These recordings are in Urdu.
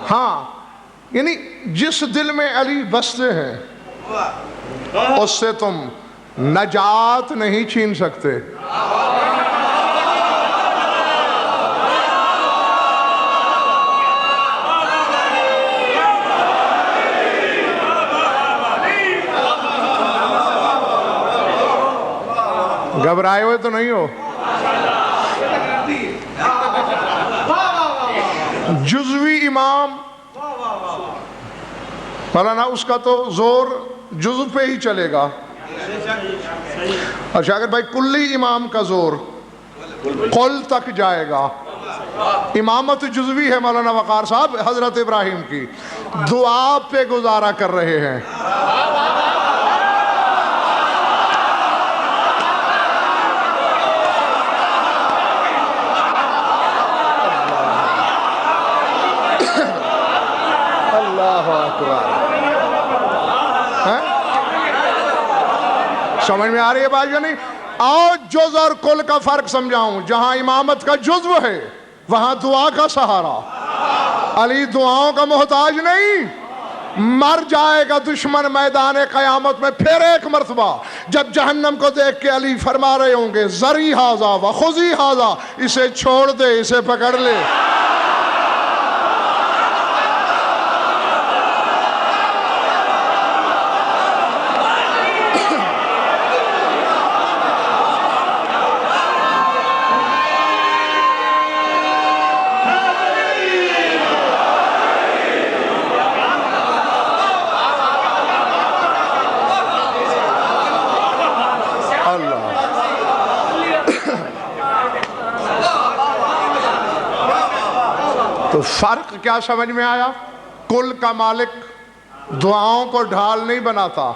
ہاں یعنی جس دل میں علی بستے ہیں اس سے تم نجات نہیں چھین سکتے. گھبرائے ہوئے تو نہیں ہو؟ جزوی امام مولانا اس کا تو زور جزو پہ ہی چلے گا، اور شاگرد بھائی کلی امام کا زور قل تک جائے گا. امامت جزوی ہے مولانا وقار صاحب حضرت ابراہیم کی، دعا پہ گزارا کر رہے ہیں. سمجھ میں آ رہی ہے بات یا نہیں؟ آؤ جز اور کل کا فرق سمجھاؤں. جہاں امامت کا جزو ہے وہاں دعا کا سہارا. علی دعاؤں کا محتاج نہیں. مر جائے گا دشمن میدان قیامت میں پھر ایک مرتبہ، جب جہنم کو دیکھ کے علی فرما رہے ہوں گے ذری ھذا و خذی ھذا، اسے چھوڑ دے، اسے پکڑ لے. تو فرق کیا سمجھ میں آیا؟ کل کا مالک دعاؤں کو ڈھال نہیں بناتا،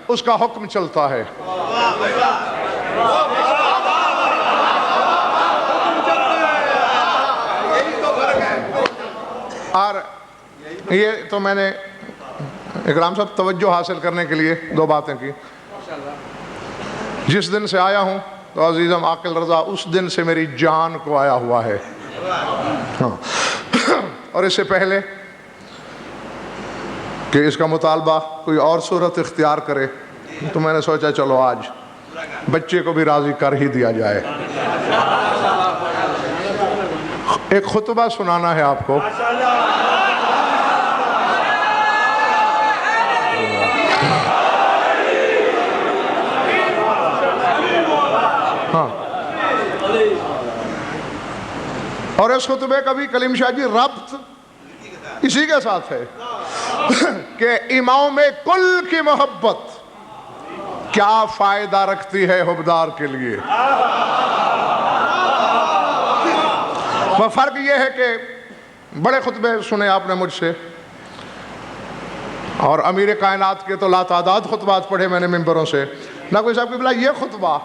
اس کا حکم چلتا ہے. اور یہ تو میں نے اکرام صاحب توجہ حاصل کرنے کے لیے دو باتیں کی. جس دن سے آیا ہوں تو عزیزم عاقل رضا اس دن سے میری جان کو آیا ہوا ہے. اور اس سے پہلے کہ اس کا مطالبہ کوئی اور صورت اختیار کرے تو میں نے سوچا چلو آج بچے کو بھی راضی کر ہی دیا جائے. ایک خطبہ سنانا ہے آپ کو. ہاں، اور اس خطبے کا بھی کلیم شاہ جی ربط اسی کے ساتھ ہے کہ امام کل کی محبت کیا فائدہ رکھتی ہے حبدار کے لیے. وہ فرق یہ ہے کہ بڑے خطبے سنے آپ نے مجھ سے، اور امیر کائنات کے تو لاتعداد خطبات پڑھے میں نے ممبروں سے. نہ کوئی صاحب کی بلا یہ خطبہ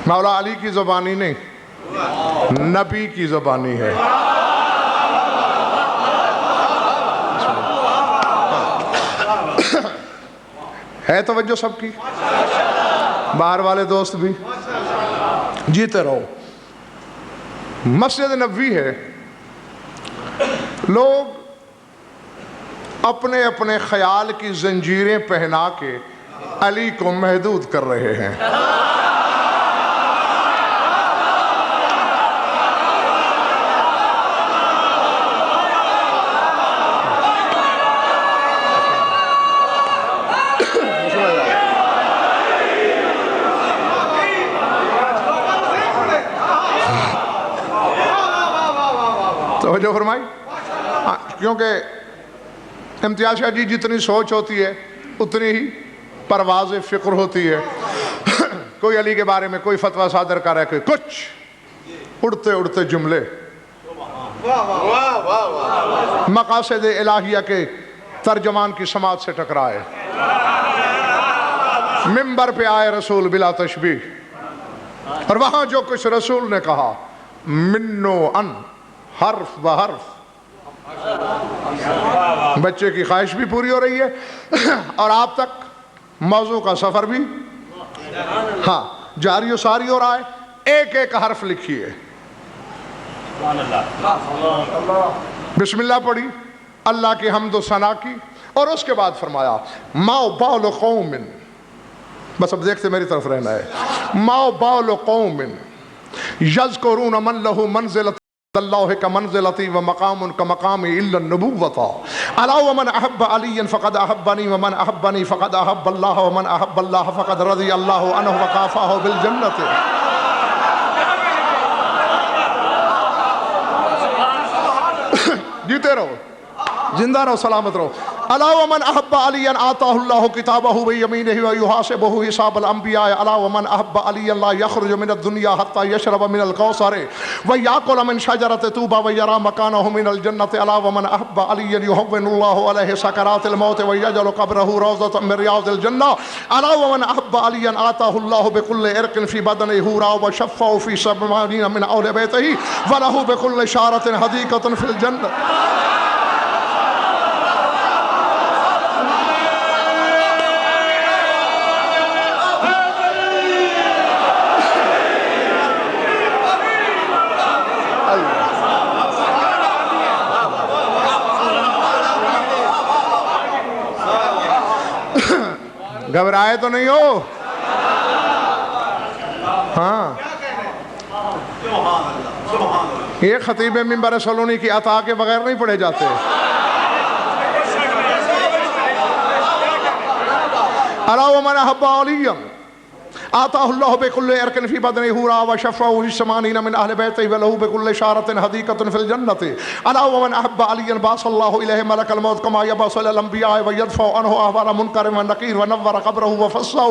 مولا علی کی زبانی نہیں، نبی کی زبانی ہے. ہے توجہ سب کی؟ باہر والے دوست بھی جیتے رہو. مسجد نبوی ہے، لوگ اپنے اپنے خیال کی زنجیریں پہنا کے علی کو محدود کر رہے ہیں. توجہ فرمائی. کیونکہ امتیاز شاہ جی جتنی سوچ ہوتی ہے اتنی ہی پرواز فکر ہوتی ہے. کوئی علی کے بارے میں کوئی فتویٰ صادر کر رہا ہے، کہ کچھ اڑتے اڑتے جملے مقاصد الہیہ کے ترجمان کی سماعت سے ٹکرائے، ممبر پہ آئے رسول بلا تشبیہ، اور وہاں جو کچھ رسول نے کہا منو ان حرف بحرف، بچے کی خواہش بھی پوری ہو رہی ہے اور آپ تک موضوع کا سفر بھی. ہاں، جاری و ساری ہو رہا ہے، ایک ایک حرف لکھیے. بسم اللہ پڑھی، اللہ کی حمد و ثنا کی، اور اس کے بعد فرمایا ما بال قوم، بس اب دیکھتے میری طرف رہنا ہے، ما بال قوم یذکرون من لہ منزلۃ اللہ کمنزلتی ومقام کمقامی الا النبوۃ الا ومن احب علی فقد احبنی ومن احبنی فقد احب اللہ ومن احب اللہ فقد رضی اللہ عنہ وکافاہ بالجنۃ. جیتے رہو، زندہ رہو، سلامت رہو. الا ومن احب علی آتاہ اللہ کتابہ بیمینہ ویحاسبہ حساب الانبیاء. الا ومن احب علی لا یخرج من الدنیا حتی یشرب من الکوثر ویاکل من شجرۃ طوبی ویری مکانہ من الجنۃ. الا ومن احب علی یہون اللہ علیہ سکرات الموت ویجعل قبرہ روضۃ من ریاض الجنہ. الا ومن احب علی آتاہ اللہ بکل عرق فی بدنہ حورا وشفعہ فی 70 من اہل بیتہ ولہ بکل شعرۃ حدیقۃ فی الجنہ. گھبرائے تو نہیں ہو؟ ہاں، یہ خطیب منبر سلونی کی عطا کے بغیر نہیں پڑھے جاتے. الا ومن احب علی آتاہ اللہ بکل عرق فی بدنہ حورا وشفعہ فی 80 من اہل بیتہ ولہ بکل شعرۃ حدیقۃ فی الجنۃ. الا ومن احب علی بعث اللہ الیہ ملک الموت کما یبعث الانبیاء ویدفع عنہ احوال منکر ونکیر ونور قبرہ وفصلہ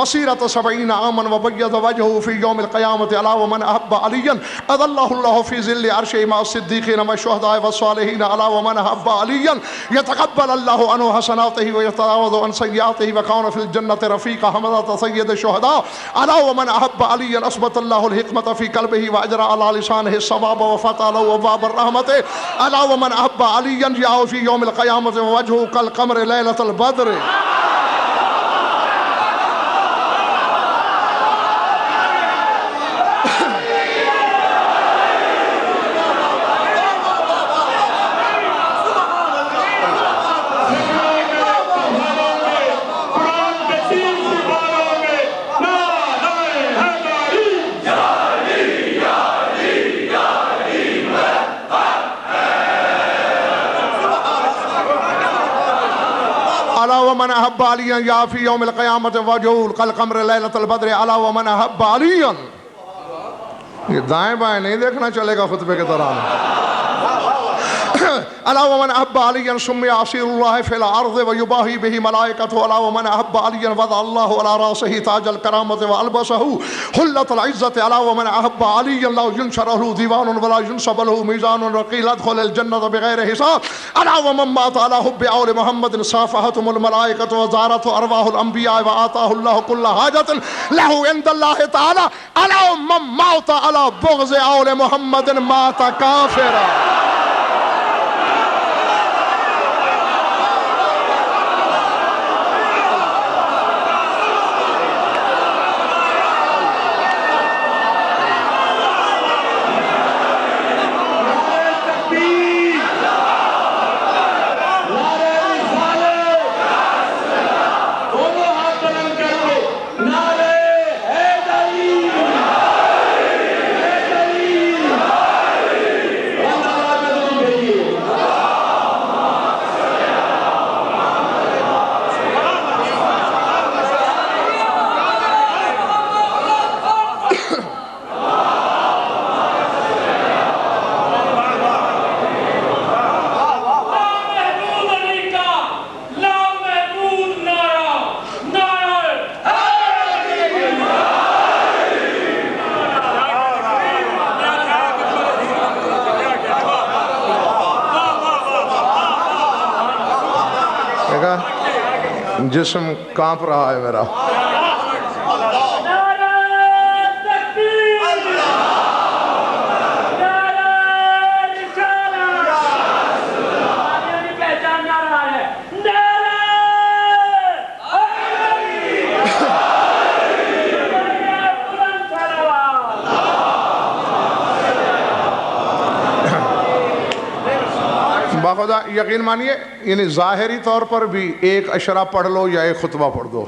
مسیرۃ 70 عاما وبیض وجہہ فی یوم القیامۃ. الا ومن احب علی اظلہ اللہ فی ظل عرشہ مع الصدیقین والشہداء والصالحین. الا ومن احب علی یتقبل اللہ عنہ حسناتہ ویتجاوز عن سیئاتہ وکان فی الجنۃ رفیقا حمزۃ سید الشہداء. الا ومن احب علی اثبت اللہ الحکمۃ فی قلبہ واجرى علی لسانہ الصواب وفتح له ابواب الرحمۃ. الا ومن احب علی یجاء فی یوم القیامۃ ووجهه کالقمر لیلۃ البدر. ومن احب علی یا فی یوم القیامت وجهه کالقمر لیلۃ البدر. الا ومن احب علی، یہ دائیں بائیں نہیں دیکھنا چلے گا خطبے کے دوران. الا ومن احب علی سمی عصیر اللہ فی الارض ویباہی بہ ملائکۃ. الا ومن احب علی وضع اللہ علی راسہ تاج الکرامۃ والبسہ حلۃ العزۃ. الا ومن احب علی لا ینشر له دیوان ولا ینصب له میزان وقیل ادخل الجنۃ بغیر حساب. الا ومن مات علی حب آل محمد صافحتهم الملائکۃ وزارت ارواح الانبیاء وآتاہ اللہ کل حاجۃ له عند اللہ تعالی. الا ومن مات علی بغض آل محمد مات کافرا. جسم کانپ رہا ہے میرا. خدا یقین مانیے یعنی ظاہری طور پر بھی ایک اشرا پڑھ لو یا ایک خطبہ پڑھ دو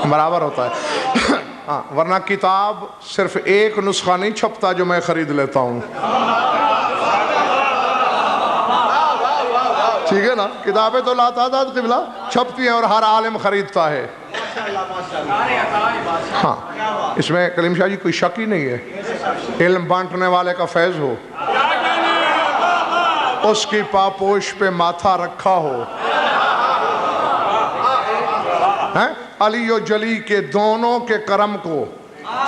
برابر ہوتا ہے ہاں، ورنہ کتاب صرف ایک نسخہ نہیں چھپتا جو میں خرید لیتا ہوں، ٹھیک ہے نا؟ کتابیں تو لاتعداد قبلہ چھپتی ہیں اور ہر عالم خریدتا ہے۔ ہاں، اس میں کلیم شاہ جی کوئی شک ہی نہیں ہے، علم بانٹنے والے کا فیض ہو، اس کی پاپوش پہ ماتھا رکھا ہو، علی و جلی کے دونوں کے کرم کو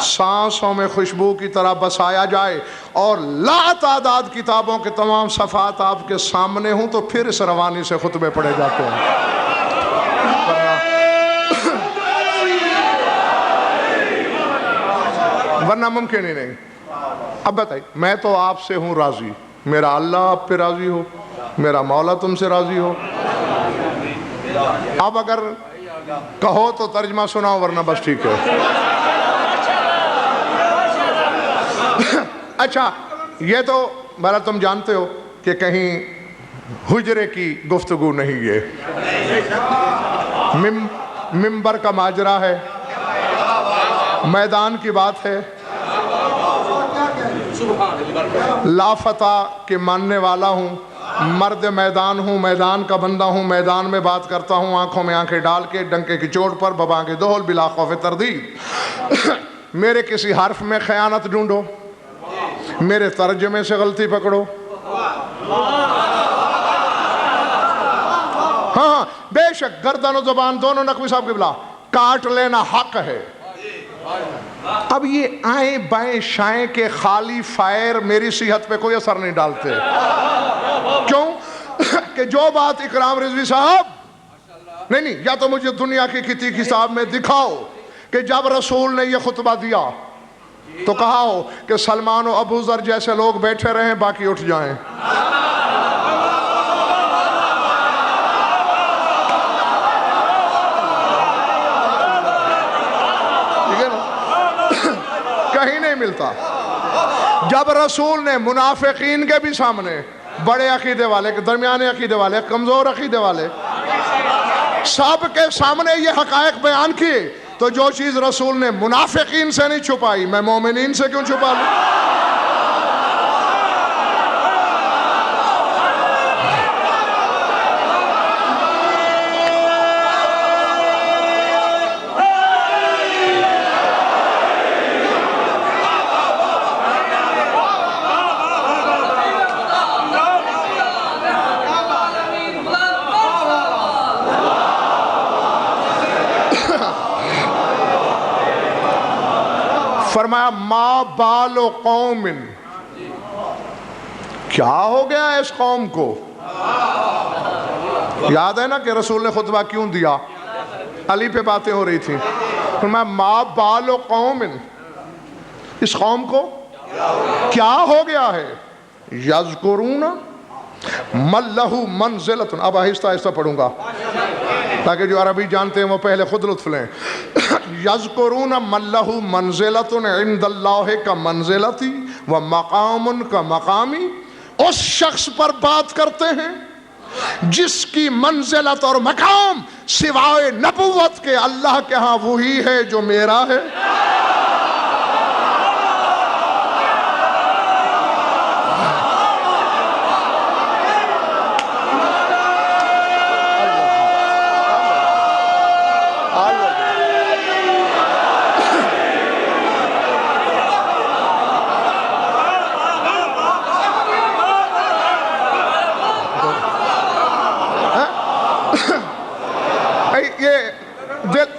سانسوں میں خوشبو کی طرح بسایا جائے اور لا تعداد کتابوں کے تمام صفحات آپ کے سامنے ہوں تو پھر اس روانی سے خطبے پڑھے جاتے ہیں، ورنہ ممکن ہی نہیں۔ اب بتائیے، میں تو آپ سے ہوں راضی، میرا اللہ آپ پہ راضی ہو، میرا مولا تم سے راضی ہو، اب اگر کہو تو ترجمہ سناؤ ورنہ بس ٹھیک ہے۔ اچھا، یہ تو بہرحال تم جانتے ہو کہ کہیں حجرے کی گفتگو نہیں، یہ ممبر کا ماجرا ہے، میدان کی بات ہے، لافتہ کے ماننے والا ہوں، مرد میدان ہوں، میدان کا بندہ ہوں، میدان میں بات کرتا ہوں، آنکھوں میں آنکھیں ڈال کے، ڈنکے کی چوٹ پر، ببانگ دہل، بلا خوف تردید۔ میرے کسی حرف میں خیانت ڈھونڈو، میرے ترجمے سے غلطی پکڑو، ہاں بے شک گردن و زبان دونوں نقوی صاحب کی بلا کاٹ لینا حق ہے۔ اب یہ آئیں بائیں شائیں کے خالی فائر میری صحت پہ کوئی اثر نہیں ڈالتے، کیوں کہ جو بات اکرام رضوی صاحب نہیں، یا تو مجھے دنیا کی کسی کتاب میں دکھاؤ کہ جب رسول نے یہ خطبہ دیا تو کہا ہو کہ سلمان و ابو ذر جیسے لوگ بیٹھے رہیں باقی اٹھ جائیں، کہیں نہیں ملتا۔ جب رسول نے منافقین کے بھی سامنے، بڑے عقیدے والے، درمیانے عقیدے والے، کمزور عقیدے والے، سب کے سامنے یہ حقائق بیان کیے تو جو چیز رسول نے منافقین سے نہیں چھپائی میں مومنین سے کیوں چھپا لوں؟ فرمایا ما بال قوم، کیا ہو گیا اس قوم کو؟ یاد ہے نا کہ رسول نے خطبہ کیوں دیا؟ علی پہ باتیں ہو رہی تھیں، فرمایا ما بال قوم، اس قوم کو کیا ہو گیا ہے؟ یذکرون من لہ منزلۃ، اب آہستہ آہستہ پڑھوں گا تاکہ جو عربی جانتے ہیں وہ پہلے خود لطف لیں۔ یذکرون من لہ منزلۃ عند اللہ کا منزلتی و مقام کا مقامی، اس شخص پر بات کرتے ہیں جس کی منزلت اور مقام سوائے نبوت کے اللہ کے ہاں وہی ہے جو میرا ہے۔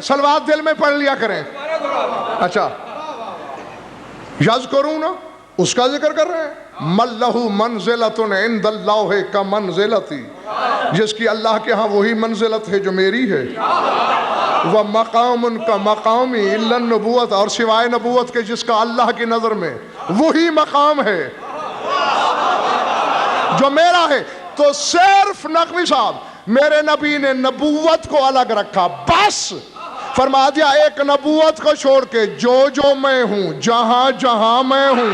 سلوات دل میں پڑھ لیا کریں۔ اچھا، یذکرون اس کا ذکر کر رہے ہیں، من لہ منزلۃ عند اللہ کا منزلتی، جس کی اللہ کے ہاں وہی منزلت ہے جو میری ہے، وہ مقام کا مقامی الا النبوت، اور سوائے نبوت کے جس کا اللہ کی نظر میں وہی مقام ہے جو میرا ہے۔ تو صرف نقوی صاحب میرے نبی نے نبوت کو الگ رکھا، بس فرما دیا ایک نبوت کو چھوڑ کے جو میں ہوں، جہاں جہاں میں ہوں،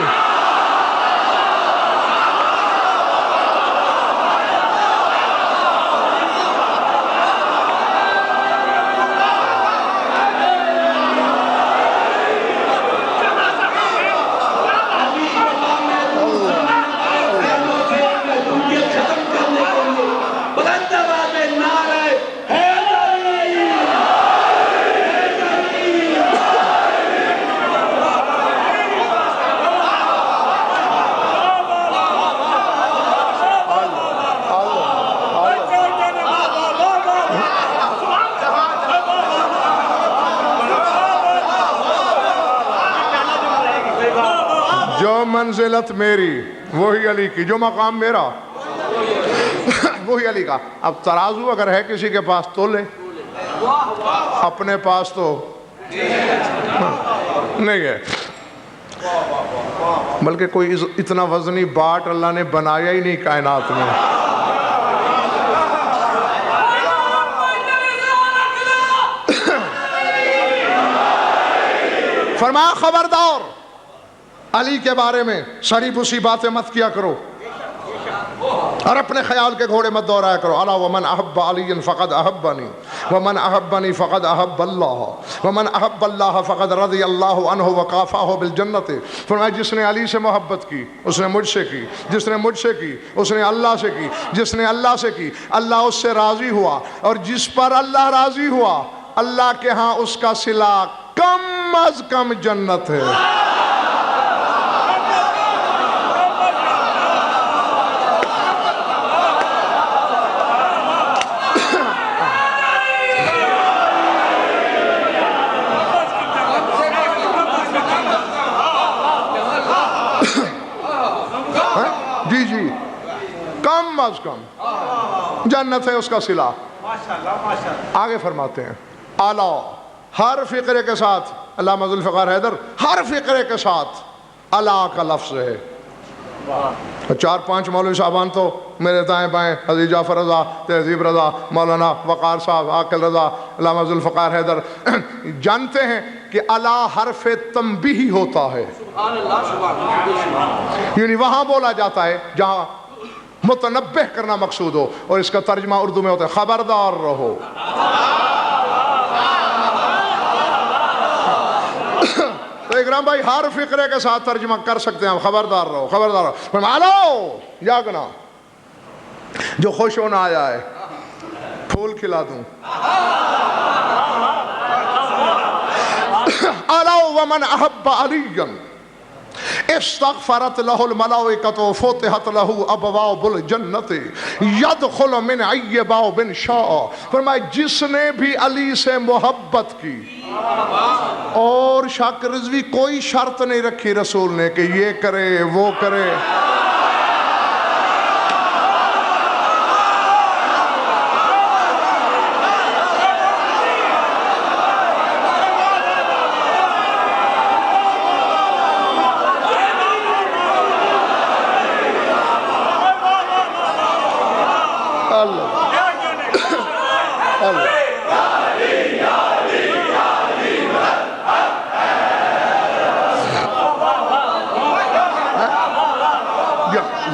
جو منزلت میری وہی علی کی، جو مقام میرا وہی علی کا۔ اب ترازو اگر ہے کسی کے پاس تو لے، اپنے پاس تو نہیں ہے، بلکہ کوئی اتنا وزنی باٹ اللہ نے بنایا ہی نہیں کائنات میں۔ فرمایا خبردار علی کے بارے میں سڑی بسی باتیں مت کیا کرو، اور اپنے خیال کے گھوڑے مت دوڑایا کرو۔ الا ومن احب علی فقد احبنی ومن احبنی فقد احب اللہ ومن احب اللہ فقد رضی اللہ عنہ وکافاہ بالجنت۔ فرمایا جس نے علی سے محبت کی اس نے مجھ سے کی، جس نے مجھ سے کی اس نے اللہ سے کی، جس نے اللہ سے کی اللہ اس سے راضی ہوا، اور جس پر اللہ راضی ہوا اللہ کے ہاں اس کا صلہ کم از کم جنت ہے۔ جی جی کم از کم جنت ہے اس کا صلہ۔ آگے فرماتے ہیں اعلیٰ، ہر فقرے کے ساتھ علامہ ذوالفقار حیدر ہر فقرے کے ساتھ اعلیٰ کا لفظ ہے۔ 4-5 مولوی صاحبان تو میرے دائیں بائیں، حضرت جعفر رضا، تہذیب رضا، مولانا وقار صاحب، عاقل رضا، علامہ ذوالفقار حیدر جانتے ہیں کہ اعلیٰ حرف تنبیہ ہوتا ہے، یعنی وہاں بولا جاتا ہے جہاں متنبہ کرنا مقصود ہو، اور اس کا ترجمہ اردو میں ہوتا ہے خبردار رہو۔ تو اکرام بھائی ہر فقرے کے ساتھ ترجمہ کر سکتے ہیں ہم، خبردار رہو، خبردار رہو۔ فرمایا جاگنا، جو خوش ہونا آیا ہے پھول کھلا دوں۔ الا ومن احب علی استغفرت له الملائکۃ وفتحت له ابواب الجنت یدخل من ای باب شاء۔ فرمایا جس نے بھی علی سے محبت کی، اور شاک رضوی کوئی شرط نہیں رکھی رسول نے کہ یہ کرے وہ کرے،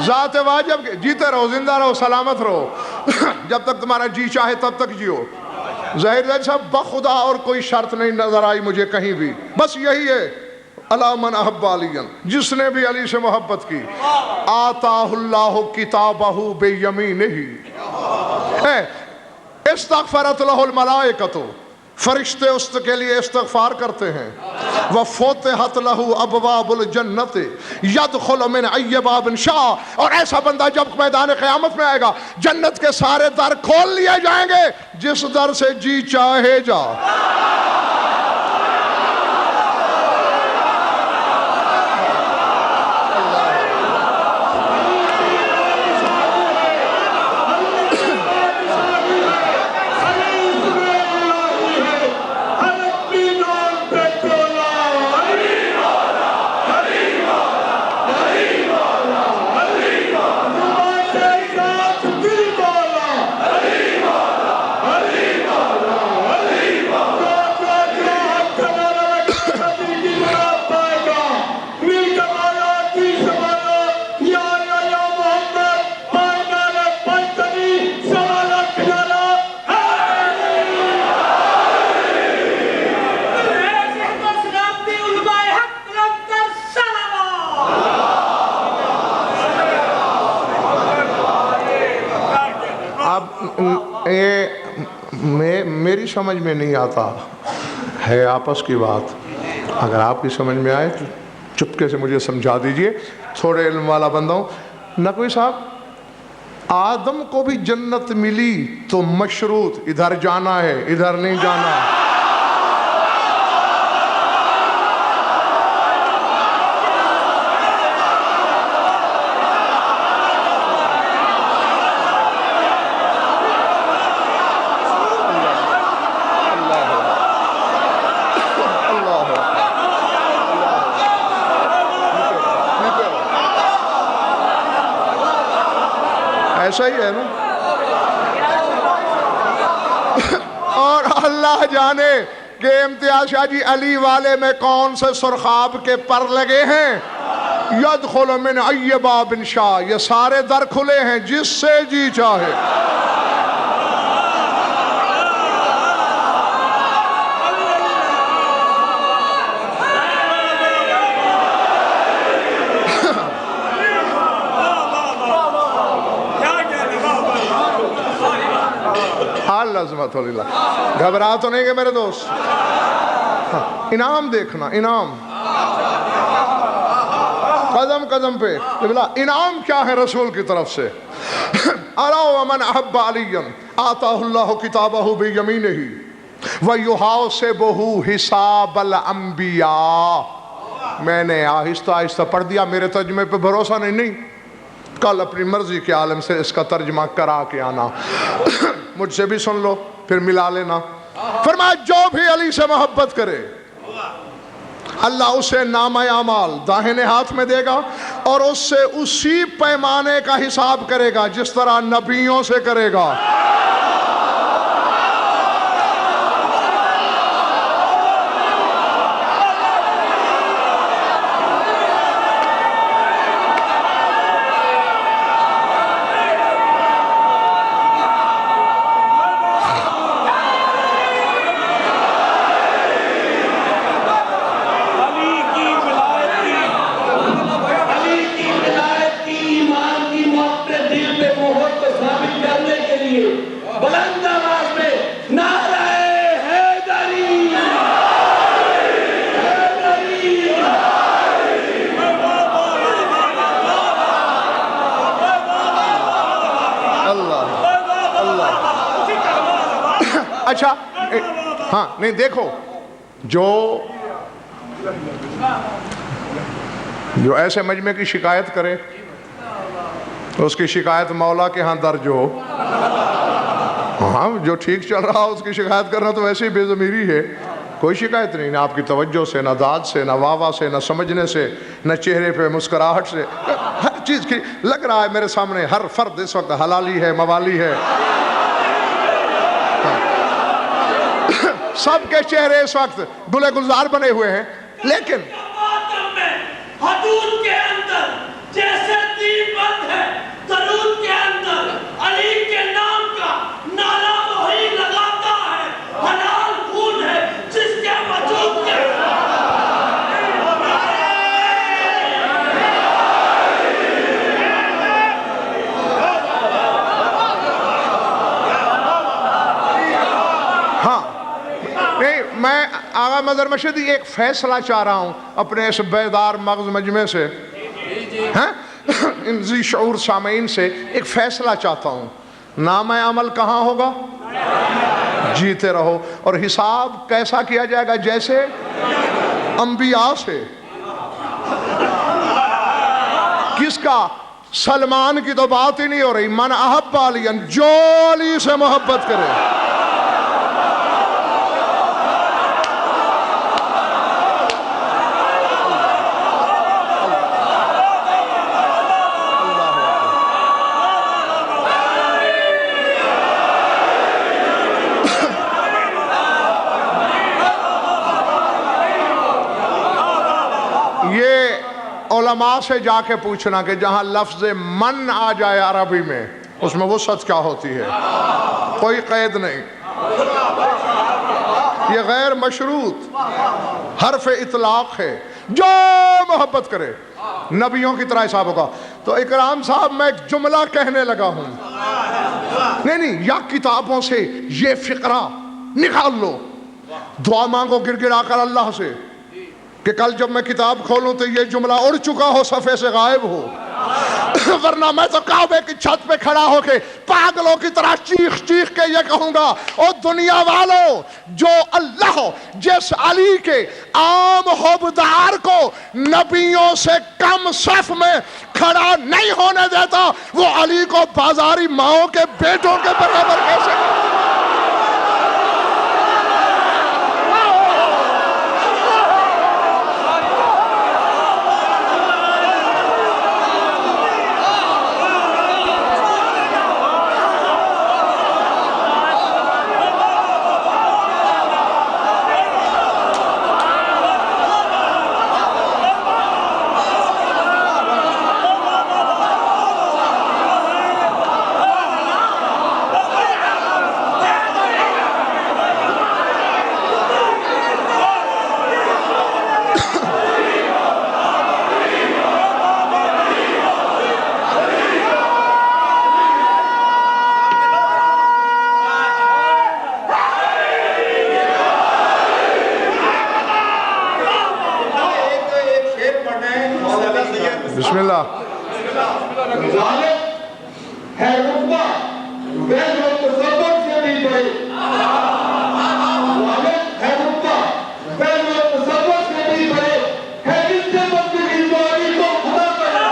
ذات واجب جیتے رہو، زندہ رہو، سلامت رہو، جب تک تمہارا جی چاہے تب تک جیو۔ ظاہر صاحب بخدا اور کوئی شرط نہیں نظر آئی مجھے کہیں بھی، بس یہی ہے الا من احب علی، جس نے بھی علی سے محبت کی آتاہ اللہ کتابہ بیمینہ، استغفرت لہ الملائکۃ، فرشتے اس کے لیے استغفار کرتے ہیں، وفتحت لہ ابواب الجنت یدخل من ای باب شاء، اور ایسا بندہ جب میدان قیامت میں آئے گا جنت کے سارے در کھول لیے جائیں گے، جس در سے جی چاہے جا۔ میری سمجھ میں نہیں آتا ہے، آپس کی بات، اگر آپ کی سمجھ میں آئے تو چپکے سے مجھے سمجھا دیجئے، تھوڑے علم والا بندہ ہوں۔ نقوی صاحب آدم کو بھی جنت ملی تو مشروط ادھر جانا ہے ادھر نہیں جانا۔ ایسا ہی ہے نا. اور اللہ جانے کہ امتیاز شاہ جی علی والے میں کون سے سرخاب کے پر لگے ہیں. یدخل من ای باب شاء، یہ سارے در کھلے ہیں جس سے جی چاہے. عظمت اللہ. گھبرا تو نہیں کہ میرے دوست. انعام دیکھنا، انعام قدم قدم پہ. انعام کیا ہے رسول کی طرف سے؟ الا ومن احب علی آتاہ اللہ کتابہ بیمینہ ویحاسبہ حساب الانبیاء. میں نے آہستہ آہستہ پڑھ دیا، میرے ترجمے پہ بھروسہ نہیں. کل اپنی مرضی کے عالم سے اس کا ترجمہ کرا کے آنا. مجھ سے بھی سن لو پھر ملا لینا. فرمایا جو بھی علی سے محبت کرے اللہ اسے نامہ اعمال داہنے ہاتھ میں دے گا اور اس سے اسی پیمانے کا حساب کرے گا جس طرح نبیوں سے کرے گا. اچھا ہاں نہیں دیکھو، جو ایسے مجمع کی شکایت کرے اس کی شکایت مولا کے ہاں درج ہو. ہاں جو ٹھیک چل رہا اس کی شکایت کرنا تو ویسے ہی بے ضمیری ہے. کوئی شکایت نہیں، نہ آپ کی توجہ سے، نہ داد سے، نہ واہ سے، نہ سمجھنے سے، نہ چہرے پہ مسکراہٹ سے. ہر چیز کی لگ رہا ہے میرے سامنے ہر فرد اس وقت حلالی ہے، موالی ہے. سب کے چہرے اس وقت گلے گلزار بنے ہوئے ہیں. لیکن حدود کے اندر جیسے دین بند ہے، درود کے اندر علی کے نام کا نعرہ وہی لگاتا ہے. حلال خون ہے جس کے وجود کے میں آغا مظہر مشہدی ایک فیصلہ چاہ رہا ہوں اپنے اس بیدار مغز مجمع سے، ان ذی شعور سامعین سے ایک فیصلہ چاہتا ہوں. نامہ عمل کہاں ہوگا؟ جیتے رہو. اور حساب کیسا کیا جائے گا؟ جیسے انبیاء سے. کس کا؟ سلمان کی تو بات ہی نہیں ہو رہی. من احب علی، جو علی سے محبت کرے. علماء سے جا کے پوچھنا کہ جہاں لفظ من آ جائے عربی میں اس میں وسعت کیا ہوتی ہے. کوئی قید نہیں، یہ غیر مشروط حرف اطلاق ہے. جو محبت کرے نبیوں کی طرح حساب ہوگا. تو اکرام صاحب میں ایک جملہ کہنے لگا ہوں، نہیں یا کتابوں سے یہ فقرہ نکال لو، دعا مانگو گر گڑا کر اللہ سے کہ کل جب میں کتاب کھولوں تو یہ جملہ اڑ چکا ہو، صفحے سے غائب ہو. ورنہ میں تو کعبے کی چھت پہ کھڑا ہو کے پاگلوں کی طرح چیخ چیخ کے یہ کہوں گا، او دنیا والوں، جو اللہ جس علی کے عام حبدار کو نبیوں سے کم صف میں کھڑا نہیں ہونے دیتا، وہ علی کو بازاری ماؤں کے بیٹوں کے برابر کیسے بسم اللہ. غالب ہے رتبہ فیض و تصور سے بھی بڑے. غالب ہے رتبہ فیض و تصور سے بھی بڑے. ہے اس سے بندگی والی کو خدا کرے.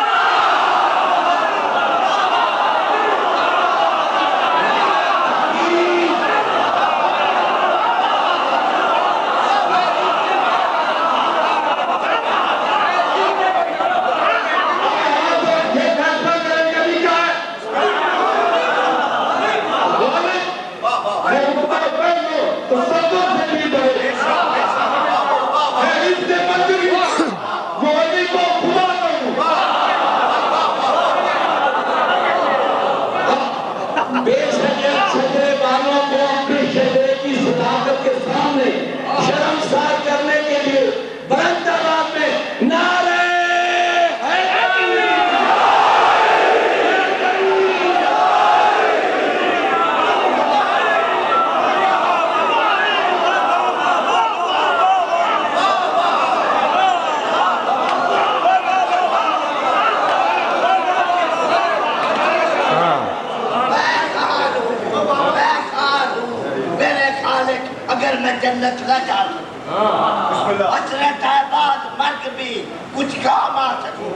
اگر میں جنت نہ جا سکوں حسرت ہے بعد مرگ بھی کچھ کام آ سکوں.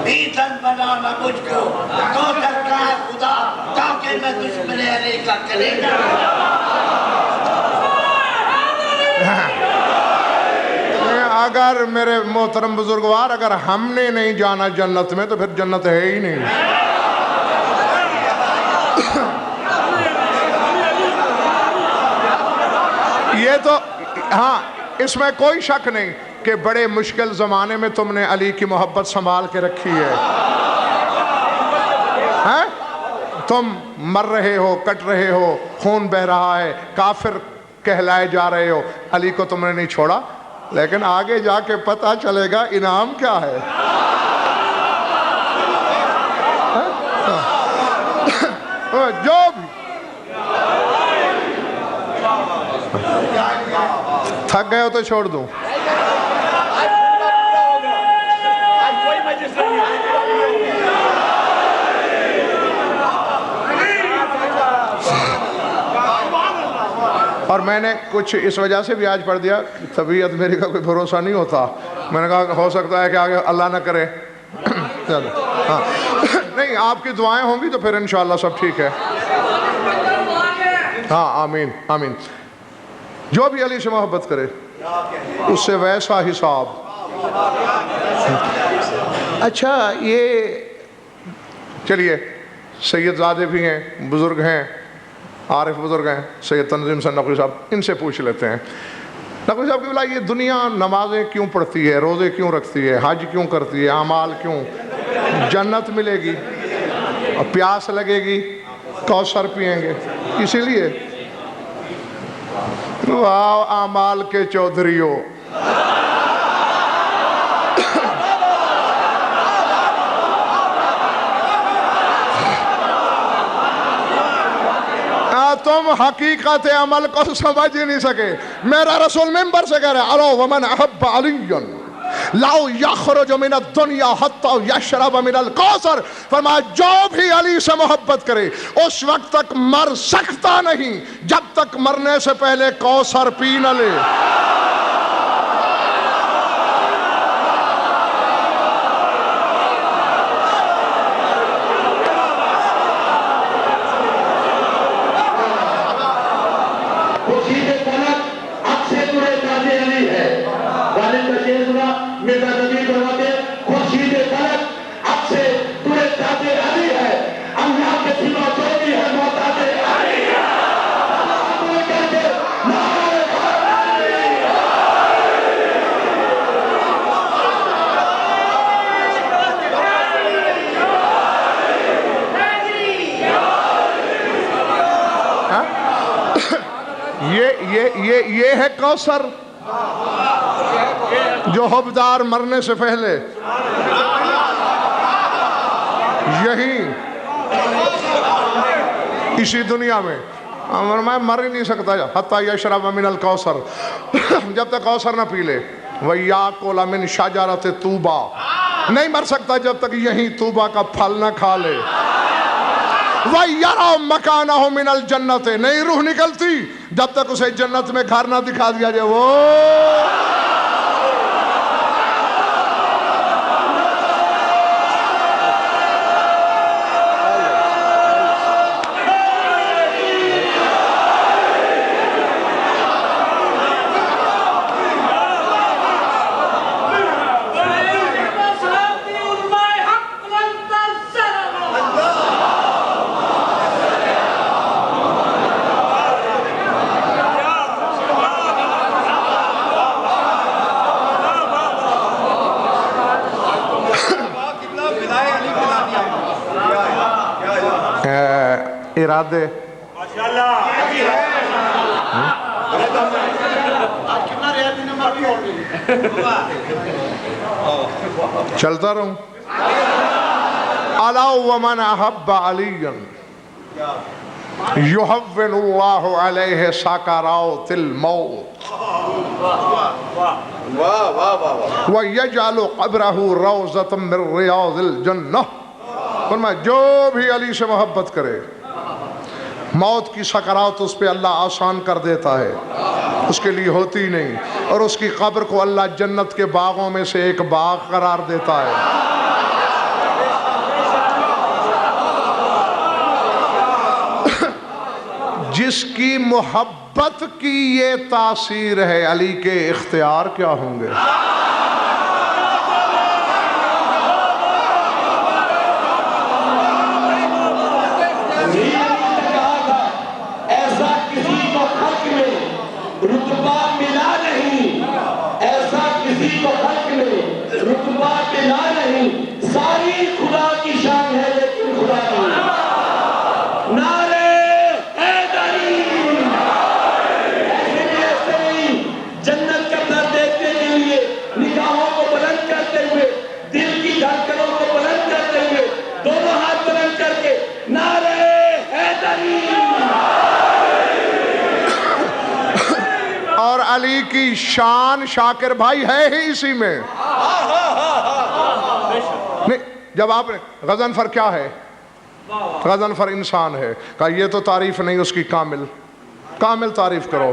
ایندھن بنانا مجھ کو تو سکتا ہے خدا تاکہ میں دشمن علی کا کلیجہ. اگر میرے محترم بزرگوار اگر ہم نے نہیں جانا جنت میں تو پھر جنت ہے ہی نہیں. یہ تو ہاں اس میں کوئی شک نہیں کہ بڑے مشکل زمانے میں تم نے علی کی محبت سنبھال کے رکھی ہے. تم مر رہے ہو, کٹ رہے ہو, خون بہ رہا ہے, کافر کہلائے جا رہے ہو, علی کو تم نے نہیں چھوڑا, لیکن آگے جا کے پتہ چلے گا انعام کیا ہے. جو بھی تھک گئے ہو تو چھوڑ دوں. اور میں نے کچھ اس وجہ سے بھی آج پڑھ دیا, طبیعت میری کا کوئی بھروسہ نہیں ہوتا. میں نے کہا ہو سکتا ہے کہ آگے اللہ نہ کرے. ہاں نہیں, آپ کی دعائیں ہوں گی تو پھر انشاءاللہ سب ٹھیک ہے. ہاں آمین آمین. جو بھی علی سے محبت کرے اس سے ویسا حساب. اچھا یہ چلیے, سید زادے بھی ہیں, بزرگ ہیں, عارف بزرگ ہیں, سید تنظیم سے نقوی صاحب, ان سے پوچھ لیتے ہیں. نقوی صاحب کی بلا یہ دنیا نمازیں کیوں پڑھتی ہے, روزے کیوں رکھتی ہے, حج کیوں کرتی ہے, اعمال کیوں, جنت ملے گی اور پیاس لگے گی, کوثر پئیں گے, اسی لیے. واہ اعمال کے چودھریوں, تم حقیقت عمل کو سمجھ ہی نہیں سکے. میرا رسول منبر سے کہہ رہے ہیں, الو ومن احب علی لا یخرج من الدنیا حتی یشرب من الکوثر. فرمایا جو بھی علی سے محبت کرے اس وقت تک مر سکتا نہیں جب تک مرنے سے پہلے کوثر پی نہ لے. یہ ہے کوثر جو حبدار مرنے سے پہلے یہی اسی دنیا میں میں مر ہی نہیں سکتا حتی یشرب من الکوثر جب تک کوثر نہ پی لے. وَيَأْكُلَ مِنْ شَجَرَةِ طُوبَى نہیں مر سکتا جب تک یہیں توبہ کا پھل نہ کھا لے. وَيَرَوْا مَكَانَهُ مِنَ الْجَنَّةِ نہیں روح نکلتی جب تک اسے جنت میں گھر نہ دکھا دیا جائے. وہ ارادے چلتا رہوں. الا ومن احب علیا یحول اللہ علیہ سکرات الموت ویجعل قبرہ روضۃ من ریاض الجنہ. فرمایا جو بھی علی سے محبت کرے موت کی سکرات اس پہ اللہ آسان کر دیتا ہے, اس کے لیے ہوتی نہیں, اور اس کی قبر کو اللہ جنت کے باغوں میں سے ایک باغ قرار دیتا ہے. جس کی محبت کی یہ تاثیر ہے, علی کے اختیار کیا ہوں گے؟ رتبہ ملا نہیں, ایسا کسی کو حق میں رتبہ ملا نہیں. ساری خدا کی شان ہے لیکن خدا نہیں. نعرے حیدری. ایسے نہیں جنت کا در دیکھنے کے لیے نگاہوں کو بلند کرتے ہوئے, دل کی دھڑکنوں کو بلند کرتے ہوئے, دونوں ہاتھ بلند کر کے نعرے حیدری. اور علی کی شان شاکر بھائی ہے ہی اسی میں. نہیں, جب آپ نے غضنفر کیا ہے؟ غضنفر انسان ہے. کہا یہ تو تعریف نہیں اس کی, کامل تعریف کرو.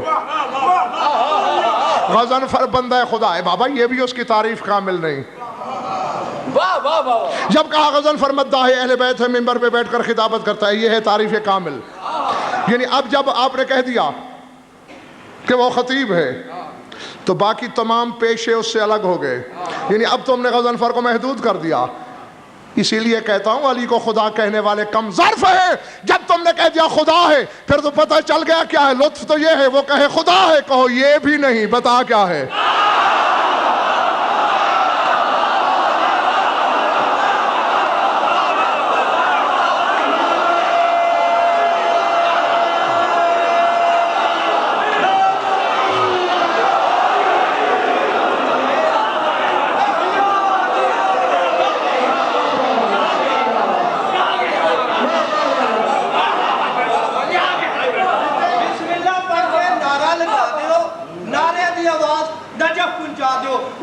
غضنفر بندہ خدا ہے بابا, یہ بھی اس کی تعریف کامل نہیں. جب کہا غضنفر مداح اہل بیت ہے, منبر پہ بیٹھ کر خطابت کرتا ہے, یہ ہے تعریف کامل. یعنی اب جب آپ نے کہہ دیا کہ وہ خطیب ہے تو باقی تمام پیشے اس سے الگ ہو گئے. یعنی اب تم نے غضنفر کو محدود کر دیا. اسی لیے کہتا ہوں علی کو خدا کہنے والے کم ظرف ہے. جب تم نے کہہ دیا خدا ہے پھر تو پتہ چل گیا کیا ہے. لطف تو یہ ہے وہ کہے خدا ہے, کہو یہ بھی نہیں, بتا کیا ہے.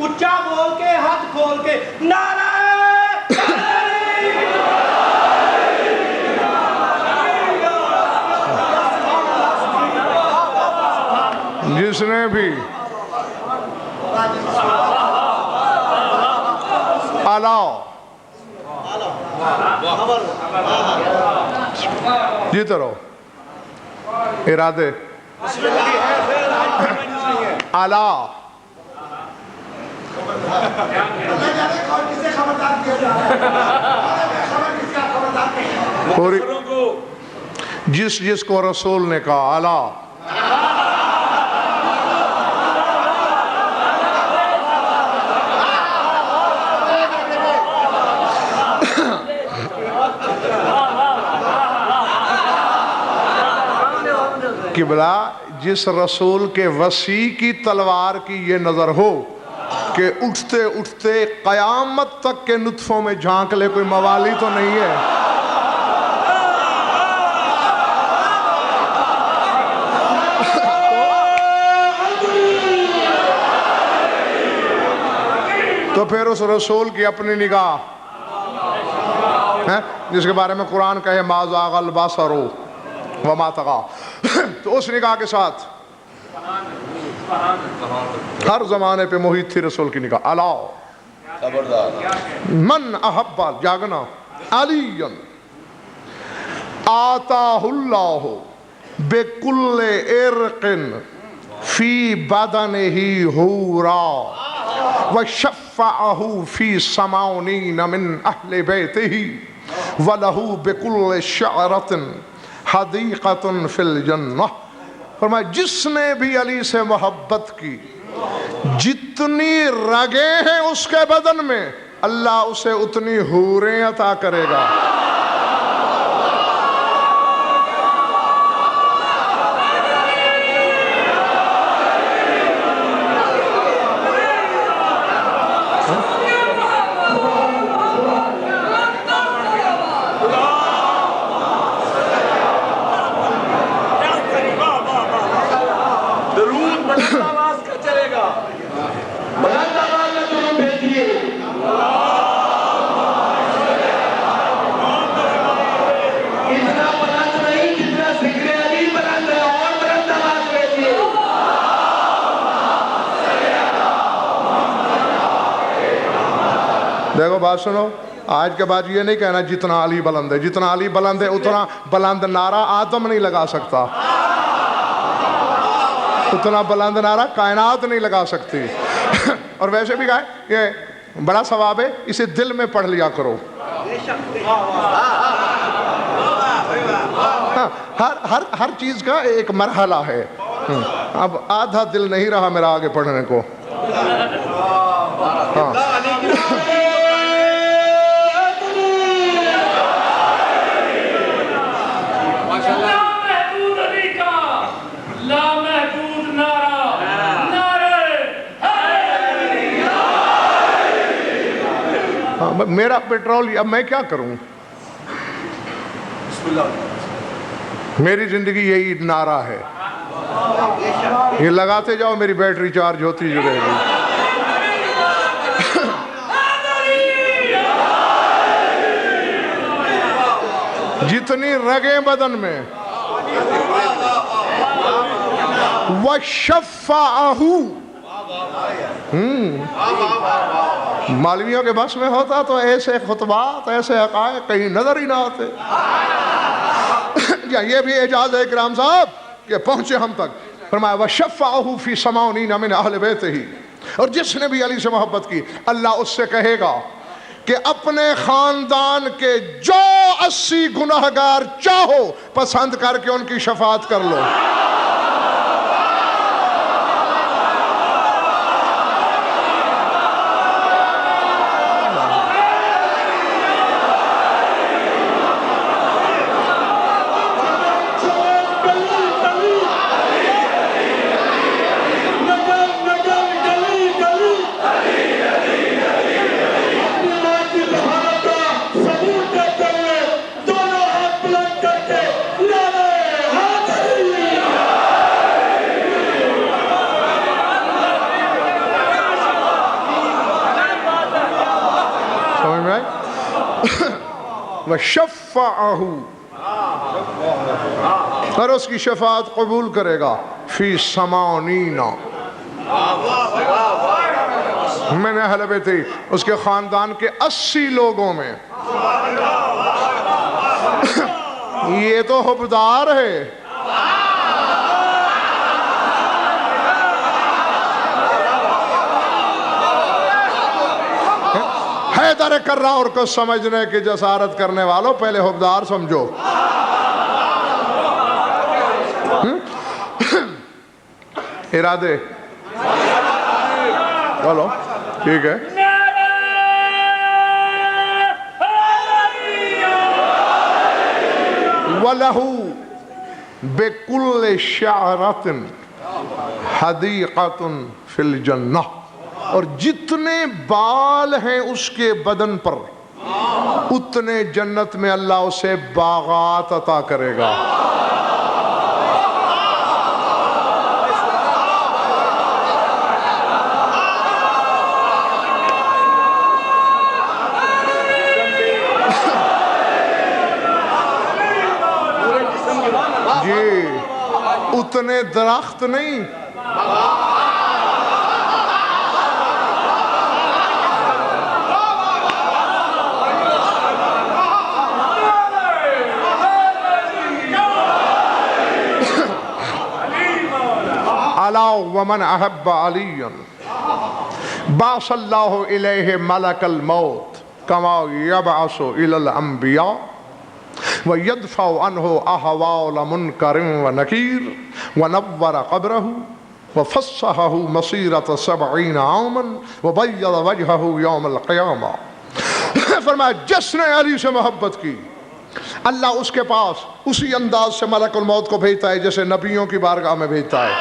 اچھا بول کے ہاتھ کھول کے نعرہ جس نے بھی الاؤ جیتے رہو ارادے الاؤ پوری جس کو رسول نے کہا الا قبلہ جس رسول کے وسیع کی تلوار کی یہ نظر ہو کہ اٹھتے اٹھتے قیامت تک کے نطفوں میں جھانک لے, کوئی موالی تو نہیں ہے. تو پھر اس رسول کی اپنی نگاہ جس کے بارے میں قرآن کہے ما زاغ البصر وما طغى، تو اس نگاہ کے ساتھ ہر زمانے پہ محیط تھی رسول کی نگاہ. الا من احب، جاگنا، علی آتاہ اللہ بکل ارق فی بدنہ حورا وشفعہ فی سمانین من اہل بیتہ وَلَهُ بِكُلِّ شَعْرَةٍ حَدِيقَةٌ فِي الْجَنَّةِ. فرمایا جس نے بھی علی سے محبت کی، جتنی رگیں ہیں اس کے بدن میں، اللہ اسے اتنی حوریں عطا کرے گا. دیکھو بات سنو، آج کے بعد یہ نہیں کہنا جتنا علی بلند ہے. جتنا علی بلند ہے اتنا بلند نعرہ آدم نہیں لگا سکتا، اتنا بلند نعرہ کائنات نہیں لگا سکتی. اور ویسے بھی کہا یہ بڑا ثواب ہے، اسے دل میں پڑھ لیا کرو. ہر چیز کا ایک مرحلہ ہے. اب آدھا دل نہیں رہا میرا آگے پڑھنے کو. میرا پیٹرول اب میں کیا کروں؟ میری زندگی یہی نعرہ ہے، یہ لگاتے جاؤ میری بیٹری چارج ہوتی جو رہے گی. جتنی رگیں بدن میں، وَشَفَّعَهُ، مالویوں کے بس میں ہوتا تو ایسے خطبات، ایسے حقائق کہیں نظر ہی نہ آتے. یہ بھی اعجاز ہے کرام صاحب کہ پہنچے ہم تک. فرمایا وَشَفَّعَهُ فِي سَمَانِينَ مِنْ أَهْلِ بَيْتِهِ. اور جس نے بھی علی سے محبت کی، اللہ اس سے کہے گا کہ اپنے خاندان کے جو 80 گناہگار چاہو پسند کر کے ان کی شفاعت کر لو. وَشَفَّعَهُ، اور اس کی شفاعت قبول کرے گا. فی سمانین میں نے اہل بیت، اس کے خاندان کے 80 لوگوں میں. یہ تو حبدار ہے. حیدر کرار کو سمجھنے کی جسارت کرنے والوں پہلے حبدار سمجھو. ارادے چلو ٹھیک ہے. وَلَهُ بِكُلِّ شَعْرَةٍ حَدِيقَةٌ فِي الْجَنَّةِ. اور جتنے بال ہیں اس کے بدن پر اتنے جنت میں اللہ اسے باغات عطا کرے گا. اتنے درخت نہیں، الا ومن احب علی بعث اللہ الیہ ملک الموت کما یبعث الی الانبیاء ویدفع عنہ احوال منکر ونکیر ونور قبرہ وفسحہ مسیرۃ 70 عاما وبید وجہہ یوم القیامہ۔ فرمایا جس نے علی سے محبت کی اللہ اس کے پاس اسی انداز سے ملک الموت کو بھیجتا ہے جیسے نبیوں کی بارگاہ میں بھیجتا ہے۔